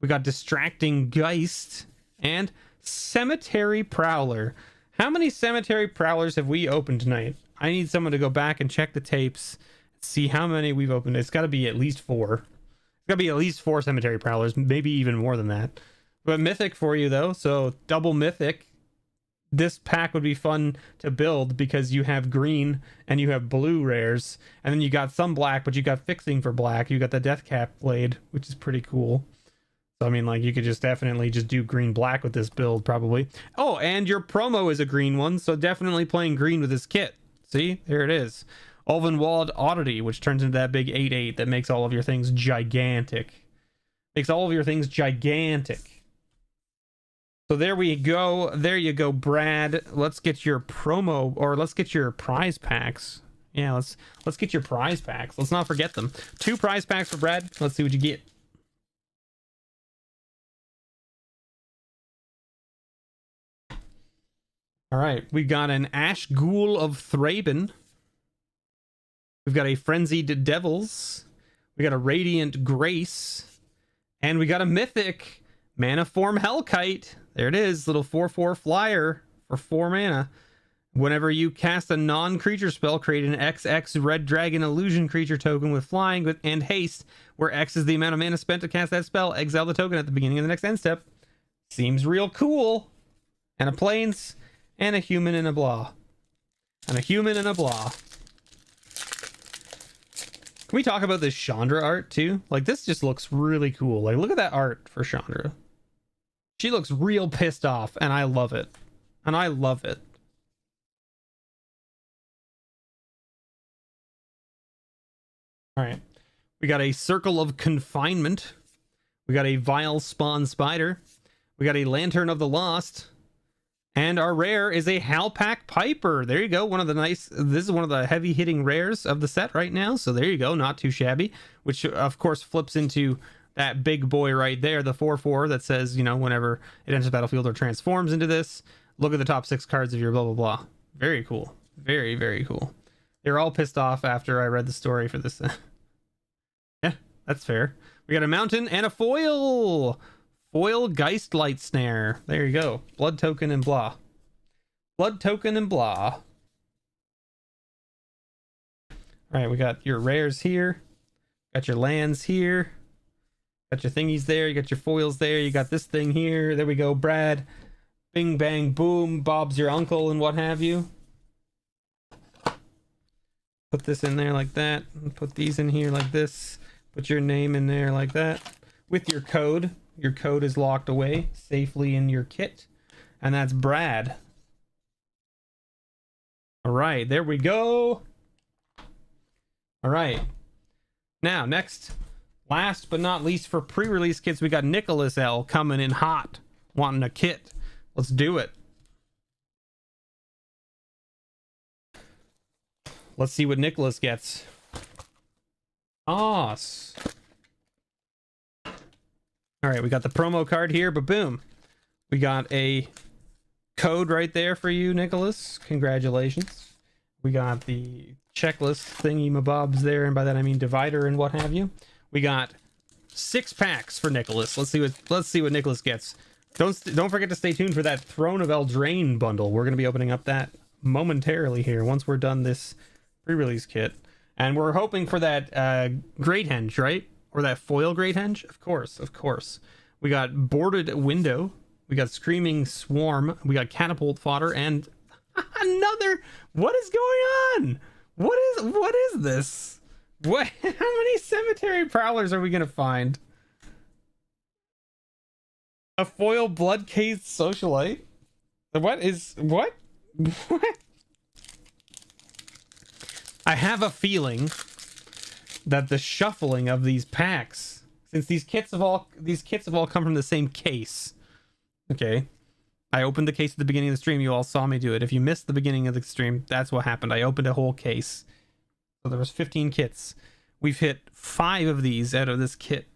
We got Distracting Geist. And Cemetery Prowler. How many Cemetery Prowlers have we opened tonight? I need someone to go back and check the tapes. See how many we've opened. It's got to be at least 4. Gotta be at least 4 Cemetery Prowlers, maybe even more than that. But Mythic for you though, so double Mythic. This pack would be fun to build because you have green and you have blue rares, and then you got some black, but you got fixing for black. You got the Deathcap Blade, which is pretty cool. So I mean, like, you could just definitely just do green black with this build probably. Oh, and your promo is a green one, so definitely playing green with this kit. See, there it is. Ulvenwald Oddity, which turns into that big 8/8 that makes all of your things gigantic. Makes all of your things gigantic. So there we go. There you go, Brad. Let's get your promo, or let's get your prize packs. Yeah, let's get your prize packs. Let's not forget them. 2 prize packs for Brad. Let's see what you get. All right, we got an Ash Ghoul of Thraben. We've got a Frenzied Devils. We got a Radiant Grace. And we got a Mythic Manaform Hellkite. There it is, little 4/4 flyer for 4 mana. Whenever you cast a non-creature spell, create an XX Red Dragon Illusion creature token with flying and haste, where X is the amount of mana spent to cast that spell. Exile the token at the beginning of the next end step. Seems real cool. And a Plains, and a human and a blah. And a human and a blah. Can we talk about this Chandra art too? Like, this just looks really cool. Like, look at that art for Chandra. She looks real pissed off, and I love it. And I love it. All right. We got a Circle of Confinement. We got a Vile Spawn Spider. We got a Lantern of the Lost. And our rare is a Halpak Piper. There you go. This is one of the heavy hitting rares of the set right now. So there you go. Not too shabby. Which of course flips into that big boy right there. The 4/4 that says, you know, whenever it enters the battlefield or transforms into this, look at the top 6 cards of your blah, blah, blah. Very cool. Very, very cool. They're all pissed off after I read the story for this. Yeah, that's fair. We got a mountain and a foil. Foil Geistlight Snare. There you go. Blood token and blah. Blood token and blah. Alright, we got your rares here. Got your lands here. Got your thingies there. You got your foils there. You got this thing here. There we go, Brad. Bing, bang, boom. Bob's your uncle and what have you. Put this in there like that. Put these in here like this. Put your name in there like that. With your code. Your code is locked away safely in your kit. And that's Brad. All right, there we go. All right. Now, next, last but not least for pre-release kits, we got Nicholas L coming in hot. wanting a kit. Let's do it. Let's see what Nicholas gets. Awesome. All right, we got the promo card here, but boom. We got a code right there for you, Nicholas. Congratulations. We got the checklist thingy mabobs there, and by that I mean divider and what have you. We got 6 packs for Nicholas. Let's see what Nicholas gets. Don't forget to stay tuned for that Throne of Eldraine bundle. We're going to be opening up that momentarily here once we're done this pre-release kit. And we're hoping for that Great Henge, right? Or that foil Great Henge? Of course. We got Boarded Window. We got Screaming Swarm. We got Catapult Fodder and another. What is going on? What is this? What? How many Cemetery Prowlers are we gonna find? A foil Bloodcased Socialite? What? I have a feeling that the shuffling of these packs, since these kits have all come from the same case. Okay. I opened the case at the beginning of the stream. You all saw me do it. If you missed the beginning of the stream, that's what happened. I opened a whole case. So there was 15 kits. We've hit 5 of these out of this kit.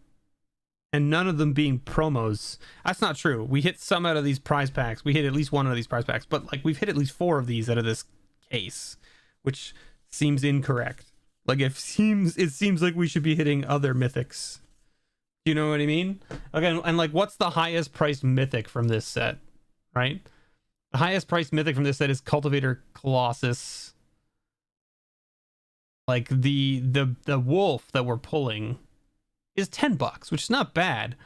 And none of them being promos. That's not true. We hit some out of these prize packs. We hit at least one of these prize packs. But like we've hit at least 4 of these out of this case. Which seems incorrect. Like it seems like we should be hitting other mythics. You know what I mean? Again, and like what's the highest priced mythic from this set? Right? The highest priced mythic from this set is Cultivator Colossus. Like the wolf that we're pulling is $10, which is not bad.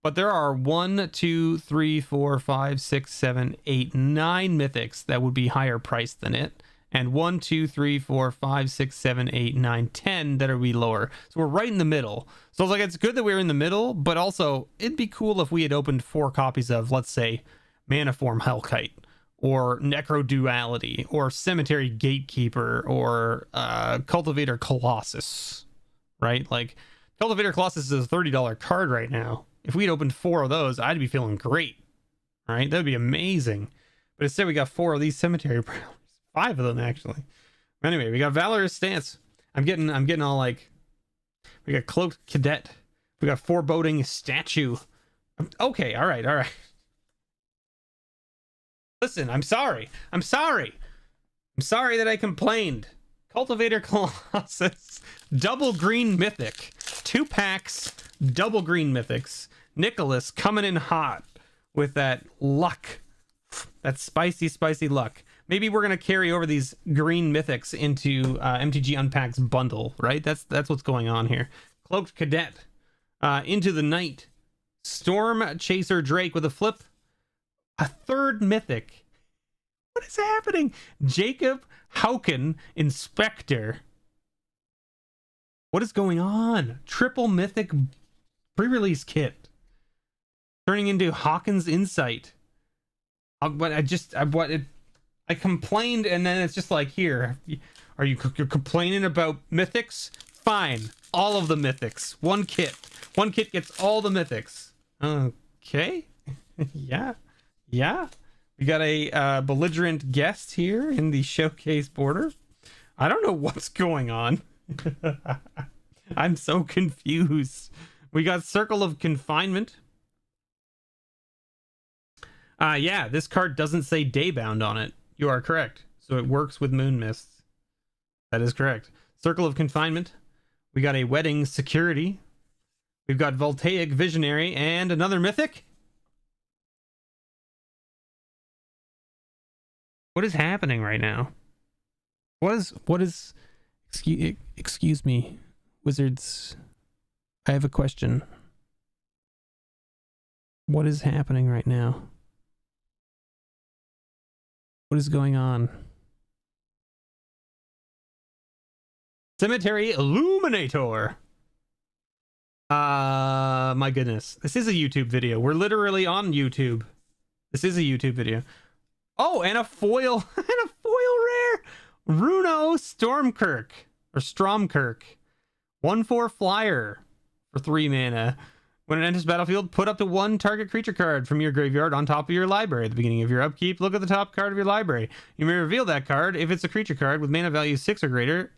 But there are 1, 2, 3, 4, 5, 6, 7, 8, 9 mythics that would be higher priced than it. And 1, 2, 3, 4, 5, 6, 7, 8, 9, 10 that would be lower. So we're right in the middle. So it's like it's good that we're in the middle, but also it'd be cool if we had opened 4 copies of, let's say, Maniform Hellkite, or Necroduality, or Cemetery Gatekeeper, or Cultivator Colossus, right? Like, Cultivator Colossus is a $30 card right now. If we'd opened 4 of those, I'd be feeling great, right? That'd be amazing. But instead we got 4 of these Cemetery Prowlers. 5 of them, actually. Anyway, we got Valorous Stance. I'm getting all like... We got Cloaked Cadet. We got Foreboding Statue. Okay, all right. Listen, I'm sorry that I complained. Cultivator Colossus, double green mythic, 2 packs, double green mythics. Nicholas coming in hot with that luck, that spicy luck. Maybe we're gonna carry over these green mythics into MTG Unpacked's bundle, right? That's what's going on here. Cloaked Cadet, Into the Night, Storm Chaser Drake with a flip. A 3rd mythic. What is happening? Jacob Hauken Inspector. What is going on? Triple mythic pre-release kit. Turning into Hawkins Insight. I complained, and then it's just like, here. You're complaining about mythics? Fine. All of the mythics. One kit. One kit gets all the mythics. Okay. Yeah. We got a belligerent guest here in the showcase border. I don't know what's going on. I'm so confused. We got Circle of Confinement. Yeah, this card doesn't say Daybound on it. You are correct. So it works with Moon Mists. That is correct. Circle of Confinement. We got a Wedding Security. We've got Voltaic Visionary and another mythic. What is happening right now? What is excuse me, wizards. I have a question. What is happening right now? What is going on? Cemetery Illuminator. My goodness. This is a YouTube video. We're literally on YouTube. This is a YouTube video. Oh, and a foil rare. Runo Stormkirk or Stromkirk. 1/4 flyer for 3 mana When it enters battlefield, put up to one target creature card from your graveyard on top of your library. At the beginning of your upkeep, look at the top card of your library. You may reveal that card. If it's a creature card with mana value 6 or greater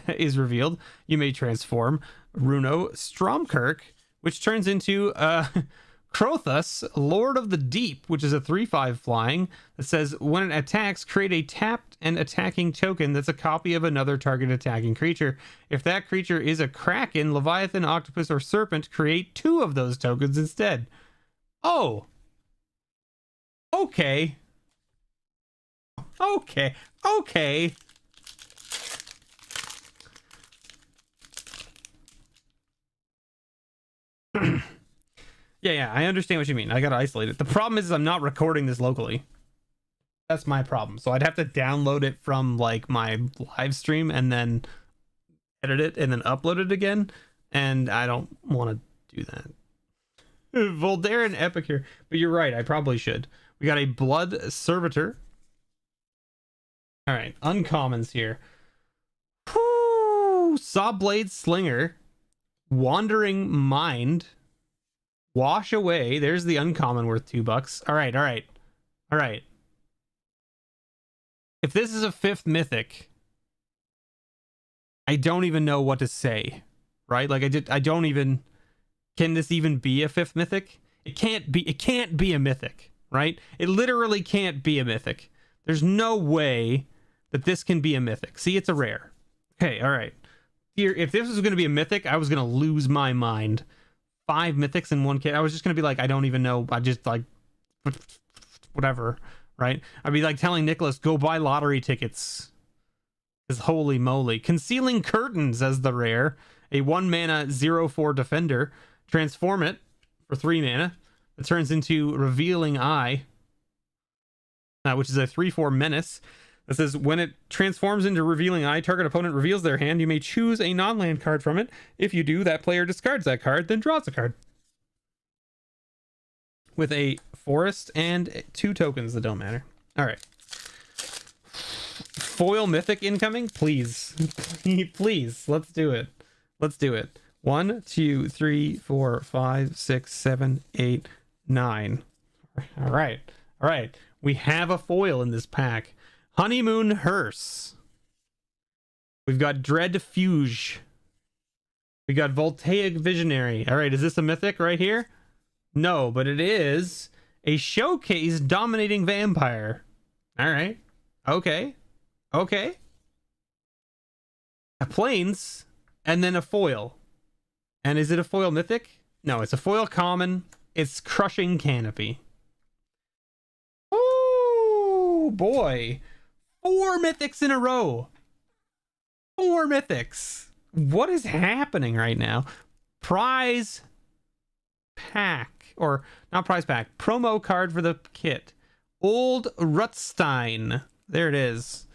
is revealed, you may transform Runo Stromkirk, which turns into Krothus, Lord of the Deep, which is a 3/5 flying that says when it attacks, create a tapped and attacking token that's a copy of another target attacking creature. If that creature is a Kraken, Leviathan, Octopus, or Serpent, create 2 of those tokens instead. Oh. Okay. Okay. Okay. Yeah, I understand what you mean. I gotta isolate it. The problem is I'm not recording this locally. That's my problem. So I'd have to download it from like my live stream and then edit it and then upload it again. And I don't want to do that. Voldaire and Epic here. But you're right, I probably should. We got a Blood Servitor. Alright, uncommons here. Whew, Sawblade Slinger. Wandering Mind. Wash Away. There's the uncommon worth $2. All right. If this is a 5th mythic, I don't even know what to say, right? Like I don't even. Can this even be a 5th mythic? It can't be. It can't be a mythic, right? It literally can't be a mythic. There's no way that this can be a mythic. See, it's a rare. Okay, all right. Here, if this was going to be a mythic, I was going to lose my mind. 5 mythics in one kit. I was just gonna be like, I don't even know. I just like whatever, right? I'd be like telling Nicholas, go buy lottery tickets. Because holy moly. Concealing Curtains as the rare. A 1 mana 0/4 defender. Transform it for 3 mana. It turns into Revealing Eye. Which is a 3/4 menace. That says when it transforms into Revealing Eye, target opponent reveals their hand. You may choose a non-land card from it. If you do, that player discards that card, then draws a card. With a forest and 2 tokens that don't matter. All right. Foil Mythic incoming, please. Please, let's do it. Let's do it. 1, 2, 3, 4, 5, 6, 7, 8, 9. All right. All right. We have a foil in this pack. Honeymoon Hearse. We've got Dread Fuge. We got Voltaic Visionary. All right, is this a mythic right here? No, but it is a Showcase Dominating Vampire. All right. Okay. Okay. A Plains and then a foil. And is it a foil mythic? No, it's a foil common. It's Crushing Canopy. Oh boy. 4 mythics in a row. 4 mythics. What is happening right now? Prize pack. Or not prize pack. Promo card for the kit. Old Rutstein. There it is.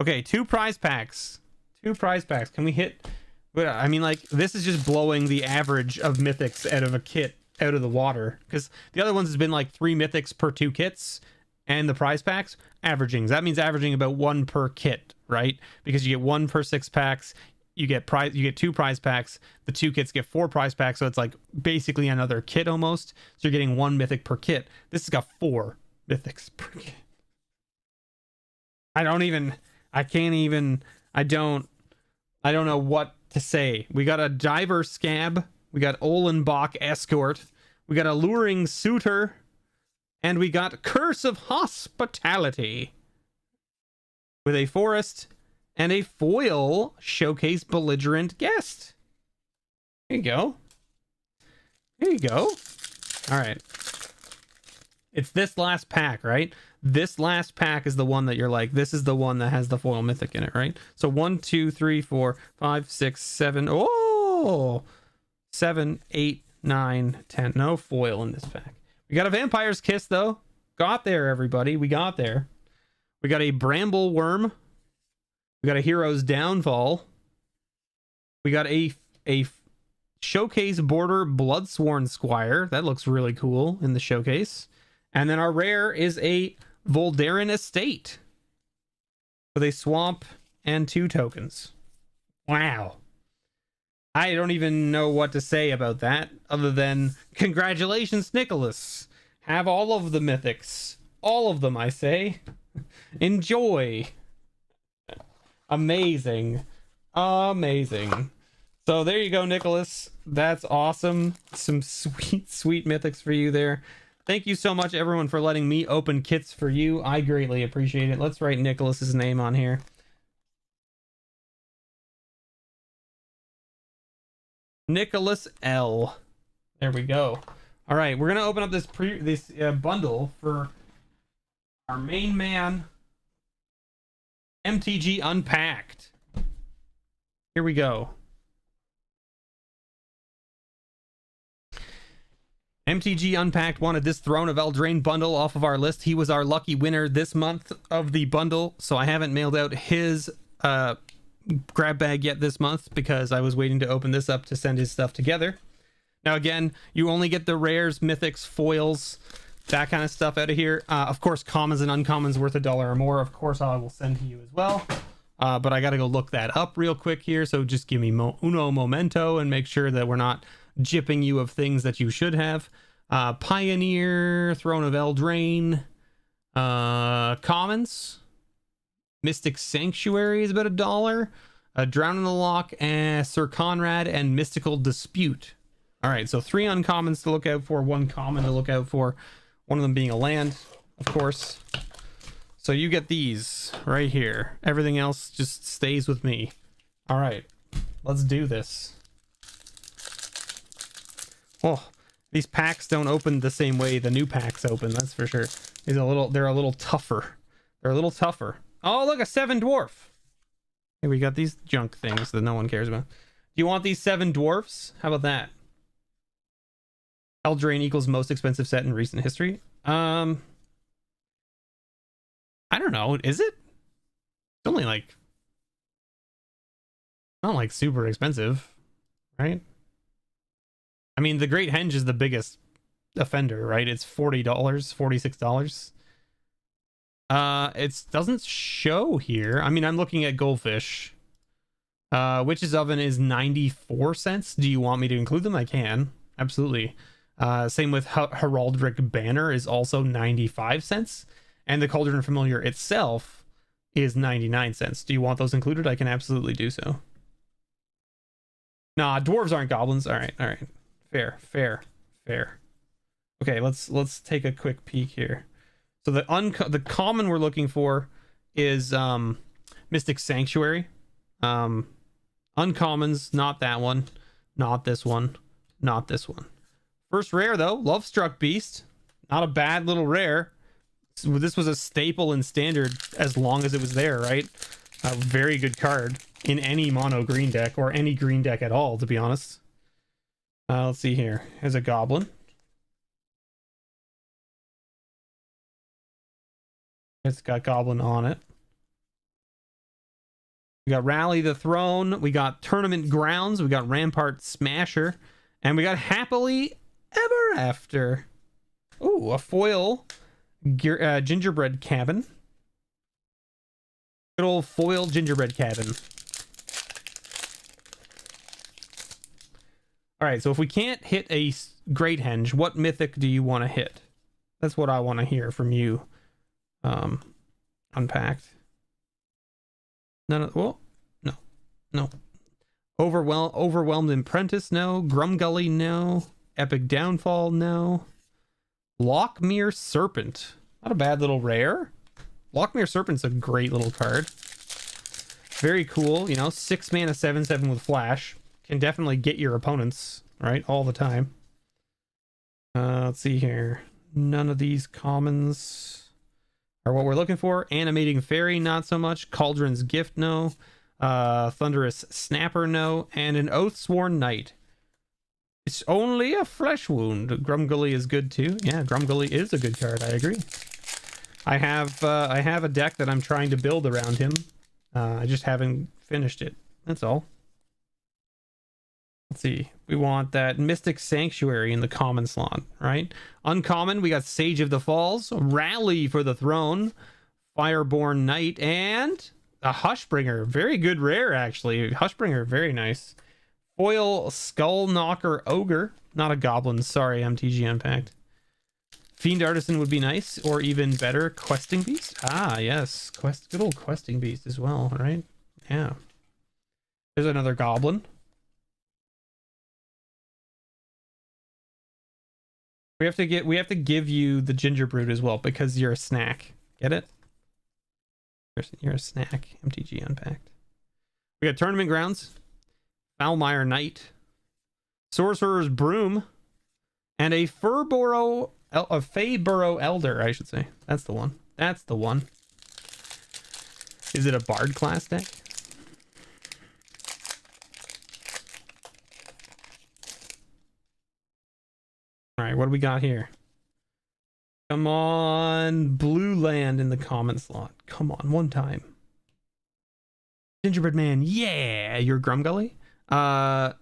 Okay, 2 prize packs. 2 prize packs. Can we hit... But I mean, like, this is just blowing the average of mythics out of a kit out of the water. Because the other ones has been like 3 mythics per 2 kits. And the prize packs, averaging. That means averaging about 1 per kit, right? Because you get 1 per 6 packs. You get 2 prize packs. The 2 kits get 4 prize packs. So it's like basically another kit almost. So you're getting 1 mythic per kit. This has got 4 mythics per kit. I don't know what to say. We got a Diver Scab. We got Olenbach Escort. We got Alluring Suitor. And we got Curse of Hospitality. With a forest and a foil Showcase Belligerent Guest. There you go. There you go. All right. It's this last pack, right? This last pack is the one that you're like, this is the one that has the foil mythic in it, right? So 1, 2, 3, 4, 5, 6, 7. Oh, 7, 8, 9, 10. No foil in this pack. We got a Vampire's Kiss, though. Got there, everybody. We got there. We got a Bramble Worm. We got a Hero's Downfall. We got a Showcase Border Bloodsworn Squire. That looks really cool in the showcase. And then our rare is a Voldaren Estate. With a Swamp and 2 tokens. Wow. I don't even know what to say about that other than congratulations, Nicholas. Have all of the mythics. All of them, I say. Enjoy. Amazing. Amazing. So there you go, Nicholas. That's awesome. Some sweet, sweet mythics for you there. Thank you so much, everyone, for letting me open kits for you. I greatly appreciate it. Let's write Nicholas's name on here. Nicholas L. There we go. All right, we're gonna open up this bundle for our main man, MTG Unpacked. Here we go. MTG Unpacked wanted this Throne of Eldraine bundle off of our list. He was our lucky winner this month of the bundle, so I haven't mailed out his grab bag yet this month because I was waiting to open this up to send his stuff together. Now again, you only get the rares, mythics, foils, that kind of stuff out of here. Of course, commons and uncommons worth $1 or more, of course I will send to you as well. But I gotta go look that up real quick here, so just give me uno momento and make sure that we're not gypping you of things that you should have. Pioneer, Throne of Eldraine, commons, Mystic Sanctuary is about $1. Drown in the Lock, and Sir Conrad, and Mystical Dispute. All right, so 3 uncommons to look out for, 1 common to look out for, one of them being a land, of course. So you get these right here. Everything else just stays with me. All right, let's do this. Oh, these packs don't open the same way the new packs open, that's for sure. They're a little tougher. They're a little tougher. Oh, look, a 7 dwarf. Hey, we got these junk things that no one cares about. Do you want these 7 dwarfs? How about that? Eldraine equals most expensive set in recent history. I don't know. Is it? It's only like, not like super expensive, right? I mean, the Great Henge is the biggest offender, right? It's $40, $46. It doesn't show here. I mean, I'm looking at Goldfish. Witch's Oven is 94 cents. Do you want me to include them? I can. Absolutely. Same with Heraldric Banner is also 95 cents. And the Cauldron Familiar itself is 99 cents. Do you want those included? I can absolutely do so. Nah, dwarves aren't goblins. All right, all right. Fair. Okay, let's take a quick peek here. So the common we're looking for is Mystic Sanctuary. Uncommons, not that one, not this one, not this one. First rare though, Lovestruck Beast. Not a bad little rare. This was a staple in Standard as long as it was there, right? A very good card in any mono green deck, or any green deck at all, to be honest. Let's see here. Here's a Goblin. It's got Goblin on it. We got Rally the Throne. We got Tournament Grounds. We got Rampart Smasher. And we got Happily Ever After. Ooh, a foil gingerbread cabin. Good old foil gingerbread cabin. All right, so if we can't hit a Great Henge, what mythic do you want to hit? That's what I want to hear from you. Unpacked. None of, well, no. Overwhelmed Apprentice, no. Grumgully, no. Epic Downfall, no. Lockmere Serpent, not a bad little rare. Lockmere Serpent's a great little card. Very cool, you know, 6 mana 7/7 with flash. Can definitely get your opponents, right, all the time. Let's see here. None of these commons are what we're looking for. Animating Fairy, not so much. Cauldron's Gift, no. Thunderous Snapper, no. And an Oathsworn Knight. It's only a flesh wound. Grumgully is good too. Yeah, Grumgully is a good card. I agree. I have a deck that I'm trying to build around him. I just haven't finished it. That's all. Let's see. We want that Mystic Sanctuary in the common slot, right? Uncommon, we got Sage of the Falls, Rally for the Throne, Fireborn Knight, and a Hushbringer. Very good rare, actually. Hushbringer, very nice. Foil Skull Knocker Ogre. Not a goblin. Sorry, MTG Unpacked. Fiend Artisan would be nice, or even better, Questing Beast. Ah, yes. Good old Questing Beast as well, right? Yeah. There's another goblin. We have to give you the Gingerbread as well because you're a snack. Get it? You're a snack. MTG Unpacked. We got Tournament Grounds, Foulmire Knight, Sorcerer's Broom, and a Feyburrow Elder, I should say. That's the one. That's the one. Is it a Bard class deck? All right, what do we got here? Come on, blue land in the common slot. Come on, one time. Gingerbread Man, yeah, you're Grumgully. I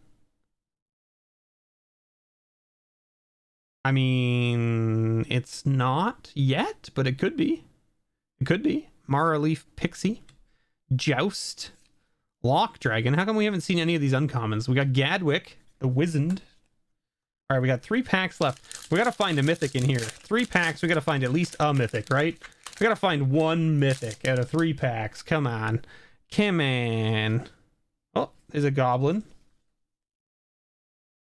mean, it's not yet, but it could be. It could be. Mara Leaf Pixie, Joust, Lock Dragon. How come we haven't seen any of these uncommons? We got Gadwick, the Wizened. All right, we got 3 packs left. We got to find a mythic in here. 3 packs, we got to find at least a mythic, right? We got to find 1 mythic out of 3 packs. Come on. Come on. Oh, there's a goblin.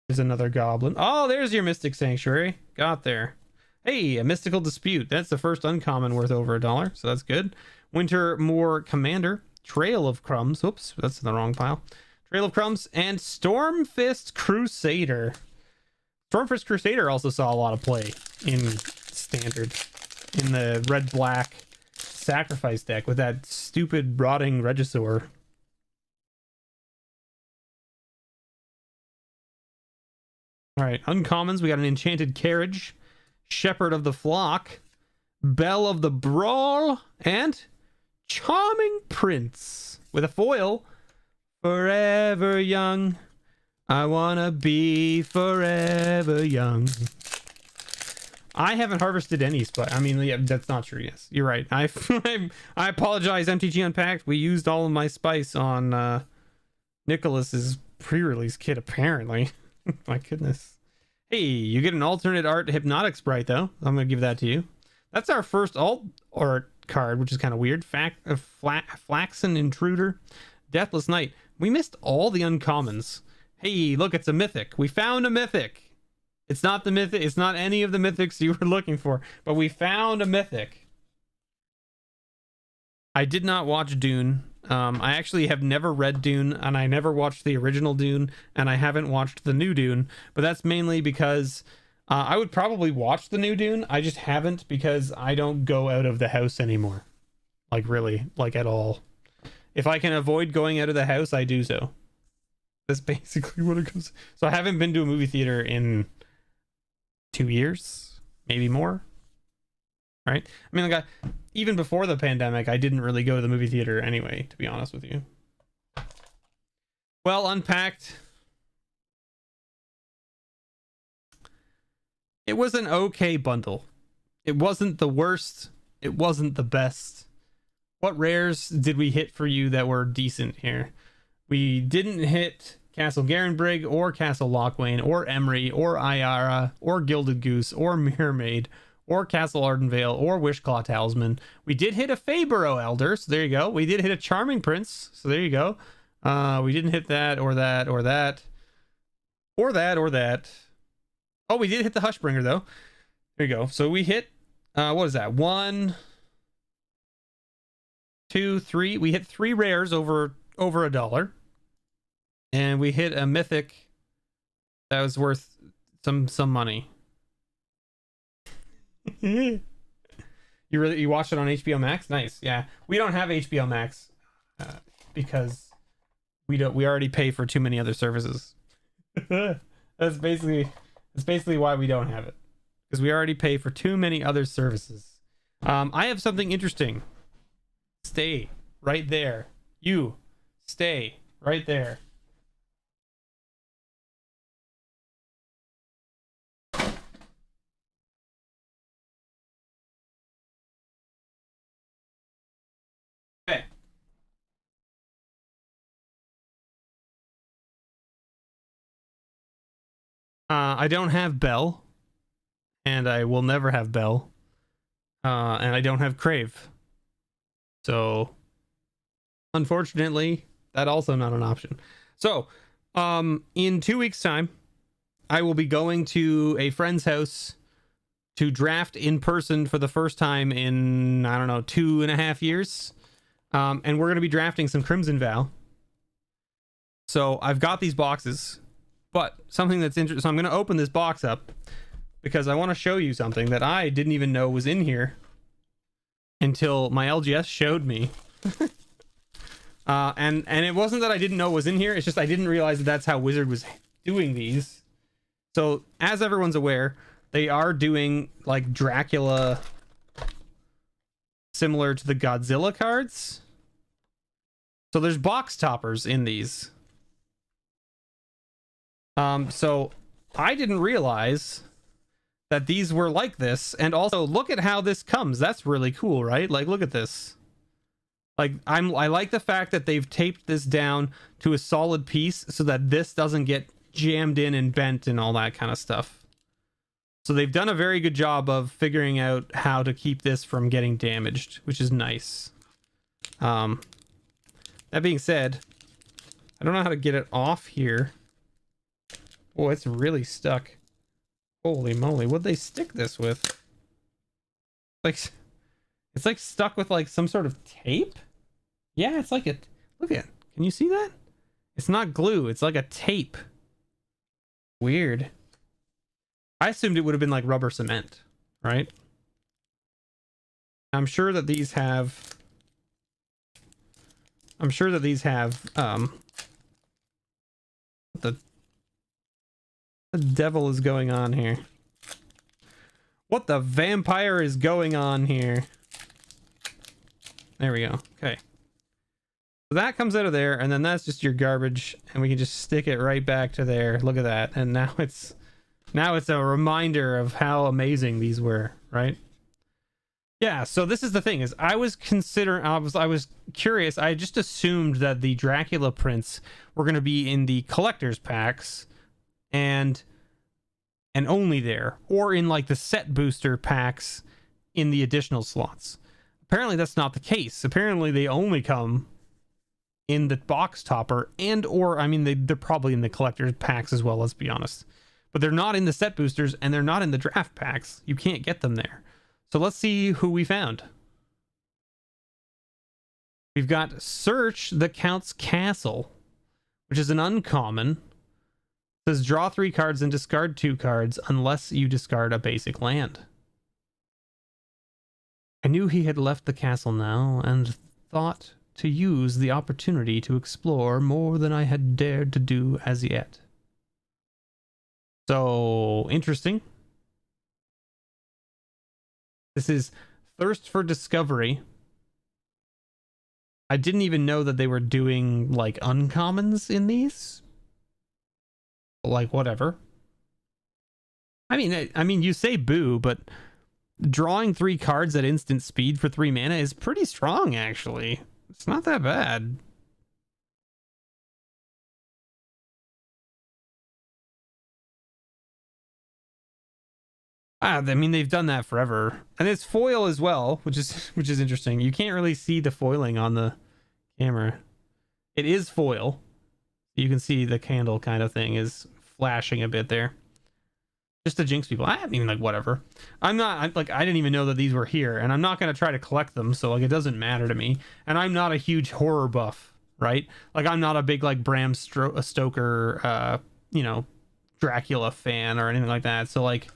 There's another goblin. Oh, there's your Mystic Sanctuary. Got there. Hey, a Mystical Dispute. That's the first uncommon worth over $1, so that's good. Winter Moor Commander. Trail of Crumbs. Oops, that's in the wrong pile. Trail of Crumbs and Stormfist Crusader. Stormfist Crusader also saw a lot of play in Standard. In the red-black sacrifice deck with that stupid Rotting Regisaur. Alright, uncommons. We got an Enchanted Carriage, Shepherd of the Flock, Belle of the Brawl, and Charming Prince. With a foil. Forever young. I wanna be forever young. I haven't harvested any, but I mean, yeah, that's not true. Yes, you're right. I apologize, MTG Unpacked. We used all of my spice on Nicholas's pre-release kit, apparently. My goodness. Hey, you get an alternate art Hypnotic Sprite, though. I'm gonna give that to you. That's our first alt art card, which is kind of weird. Flaxen Intruder, Deathless Knight. We missed all the uncommons. Hey, look, it's a mythic. We found a mythic. It's not the mythic. It's not any of the mythics you were looking for, but we found a mythic. I did not watch Dune. I actually have never read Dune, and I never watched the original Dune, and I haven't watched the new Dune, but that's mainly because I would probably watch the new Dune. I just haven't because I don't go out of the house anymore. Like, really, like at all. If I can avoid going out of the house, I do so. That's basically what it goes. So I haven't been to a movie theater in 2 years, maybe more. Right? I mean, like, even before the pandemic, I didn't really go to the movie theater anyway, to be honest with you. Well, Unpacked. It was an okay bundle. It wasn't the worst. It wasn't the best. What rares did we hit for you that were decent here? We didn't hit Castle Garenbrig or Castle Lochwain or Emery or Ayara or Gilded Goose or Mermaid or Castle Ardenvale or Wishclaw Talisman. We did hit a Feyburrow Elder, so there you go. We did hit a Charming Prince, so there you go. We didn't hit that or that or that or that or that. Oh, we did hit the Hushbringer though. There you go. So we hit what is that? 1, 2, 3. We hit 3 rares over $1. And we hit a mythic that was worth some money. You watched it on HBO Max? Nice. Yeah. We don't have HBO Max because we already pay for too many other services. That's basically why we don't have it. Because we already pay for too many other services. I have something interesting. Stay right there. You stay right there. Okay. I don't have Bell, and I will never have Bell, and I don't have Crave. So, unfortunately, that's also not an option. So, in 2 weeks' time, I will be going to a friend's house to draft in person for the first time in, I don't know, 2.5 years. And we're going to be drafting some Crimson Vow. So I've got these boxes, but something that's interesting. So I'm going to open this box up because I want to show you something that I didn't even know was in here until my LGS showed me. And it wasn't that I didn't know it was in here. It's just I didn't realize that that's how Wizard was doing these. So as everyone's aware, they are doing like Dracula similar to the Godzilla cards. So there's box toppers in these. So I didn't realize that these were like this. And also look at how this comes. That's really cool, right? Like, look at this. Like, I like the fact that they've taped this down to a solid piece so that this doesn't get jammed in and bent and all that kind of stuff. So they've done a very good job of figuring out how to keep this from getting damaged, which is nice. That being said, I don't know how to get it off here. Oh, it's really stuck. Holy moly, what'd they stick this with? Like, it's like stuck with like some sort of tape? Yeah, it's like a... Look at it. Can you see that? It's not glue. It's like a tape. Weird. I assumed it would have been like rubber cement, right? I'm sure that these have... what the devil is going on here? What the vampire is going on here? There we go. Okay. So that comes out of there, and then that's just your garbage, and we can just stick it right back to there. Look at that. And now it's a reminder of how amazing these were, right? Yeah, so this is the thing, is I was curious. I just assumed that the Dracula prints were going to be in the collector's packs and only there, or in like the set booster packs in the additional slots. Apparently that's not the case. Apparently they only come in the box topper, and or I mean they're probably in the collector's packs as well, let's be honest. But they're not in the set boosters, and they're not in the draft packs. You can't get them there. So let's see who we found. We've got Search the Count's Castle, which is an uncommon. It says draw 3 cards and discard 2 cards unless you discard a basic land. I knew he had left the castle now and thought to use the opportunity to explore more than I had dared to do as yet. So, interesting. This is Thirst for Discovery. I didn't even know that they were doing, like, uncommons in these. Like, whatever. I mean, you say boo, but drawing 3 cards at instant speed for 3 mana is pretty strong, actually. It's not that bad. I mean, they've done that forever. And it's foil as well, which is interesting. You can't really see the foiling on the camera. It is foil. You can see the candle kind of thing is flashing a bit there. Just to jinx people. I mean, like, whatever. I didn't even know that these were here, and I'm not going to try to collect them, so, like, it doesn't matter to me. And I'm not a huge horror buff, right? Like, I'm not a big, like, Bram Stoker, Dracula fan or anything like that. So, like,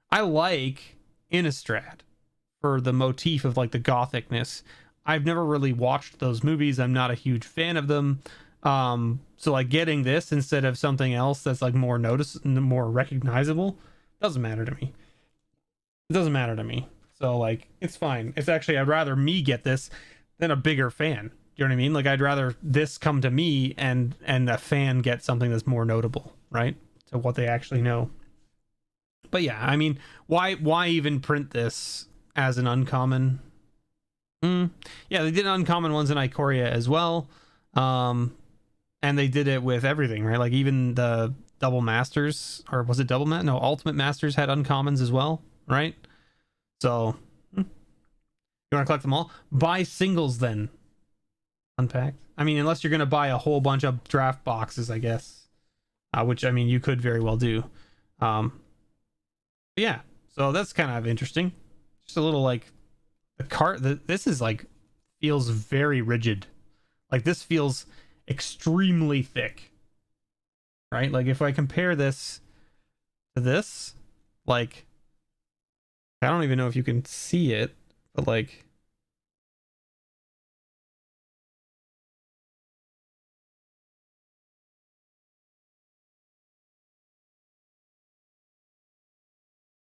I like Innistrad for the motif of, like, the gothicness. I've never really watched those movies. I'm not a huge fan of them. So, like, getting this instead of something else that's, like, more recognizable doesn't matter to me. It doesn't matter to me. So, like, it's fine. It's actually, I'd rather me get this than a bigger fan. You know what I mean? Like, I'd rather this come to me and a fan get something that's more notable, right? To what they actually know. But yeah, I mean, why even print this as an uncommon? Yeah, they did uncommon ones in Ikoria as well. And they did it with everything, right? Like, even the double masters, or was it double no, ultimate masters had uncommons as well, right? So you want to collect them all, buy singles then. Unpacked. I mean, unless you're gonna buy a whole bunch of draft boxes, I guess, which I mean you could very well do. Yeah, so that's kind of interesting. Just a little like the cart. This is like feels very rigid. Like this feels extremely thick, right? Like if I compare this to this, like I don't even know if you can see it, but like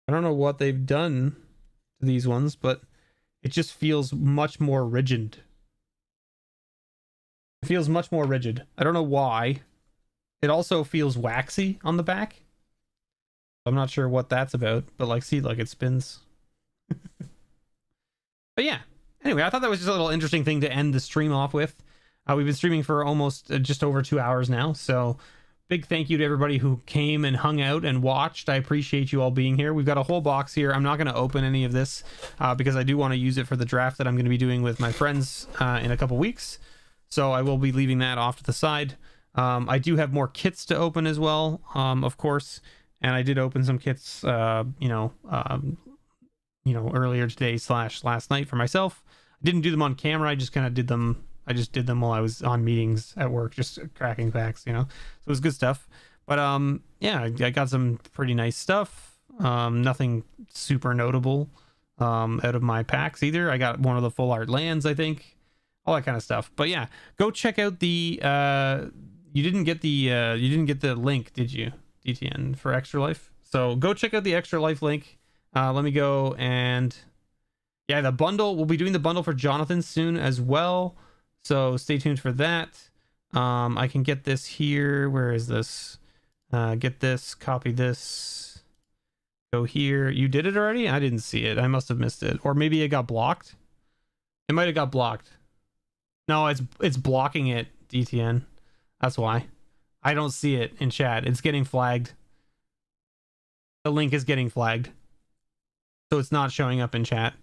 I don't know what they've done to these ones, but it just feels much more rigid. It feels much more rigid. I don't know why. It also feels waxy on the back. I'm not sure what that's about, but like, see, like it spins. But yeah, anyway, I thought that was just a little interesting thing to end the stream off with. We've been streaming for almost just over 2 hours now, so big thank you to everybody who came and hung out and watched. I appreciate you all being here. We've got a whole box here. I'm not going to open any of this because I do want to use it for the draft that I'm going to be doing with my friends in a couple weeks. So I will be leaving that off to the side. I do have more kits to open as well, of course. And I did open some kits, earlier today / last night for myself. I didn't do them on camera. I just kind of did them. I just did them while I was on meetings at work, just cracking packs, So it was good stuff. But yeah, I got some pretty nice stuff. Nothing super notable out of my packs either. I got one of the full art lands, I think, all that kind of stuff. But yeah, go check out the. You didn't get the link, did you, DTN, for Extra Life? So go check out the Extra Life link. Let me go and yeah, the bundle. We'll be doing the bundle for Jonathan soon as well. So stay tuned for that. I can get this here. Where is this? Get this, copy this, go here. You did it already? I didn't see it. I must have missed it. Or maybe it got blocked. It might have got blocked. No, it's blocking it, DTN. That's why. I don't see it in chat. It's getting flagged. The link is getting flagged. So it's not showing up in chat.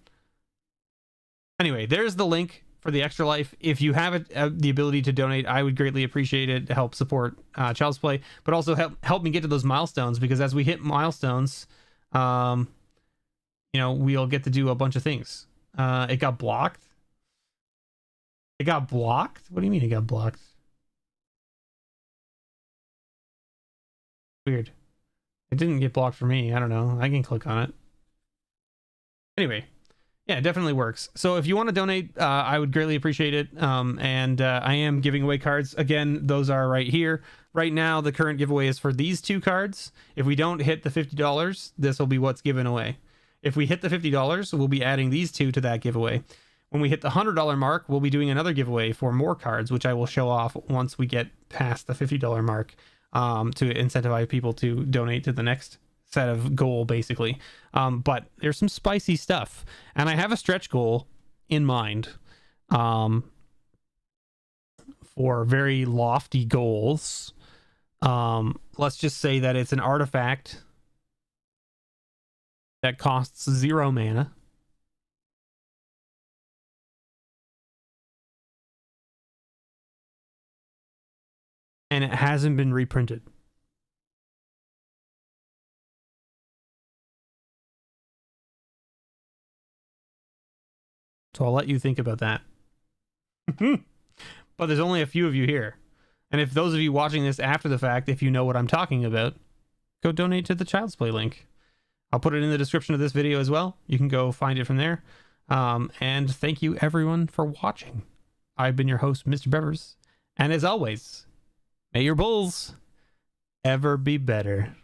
Anyway, there's the link for the Extra Life. If you have the ability to donate, I would greatly appreciate it to help support Child's Play, but also help me get to those milestones, because as we hit milestones, we'll get to do a bunch of things. It got blocked. It got blocked? What do you mean it got blocked? Weird. It didn't get blocked for me. I don't know. I can click on it. Anyway. Yeah, it definitely works. So if you want to donate, I would greatly appreciate it. And I am giving away cards. Again, those are right here. Right now, the current giveaway is for these 2 cards. If we don't hit the $50, this will be what's given away. If we hit the $50, we'll be adding these 2 to that giveaway. When we hit the $100 mark, we'll be doing another giveaway for more cards, which I will show off once we get past the $50 mark to incentivize people to donate to the next set of goal, basically. But there's some spicy stuff, and I have a stretch goal in mind for very lofty goals. Let's just say that it's an artifact that costs 0 mana, and it hasn't been reprinted. So I'll let you think about that. But there's only a few of you here. And if those of you watching this after the fact, if you know what I'm talking about, go donate to the Child's Play link. I'll put it in the description of this video as well. You can go find it from there. And thank you everyone for watching. I've been your host, MrBevers. And as always, may your bulls ever be better.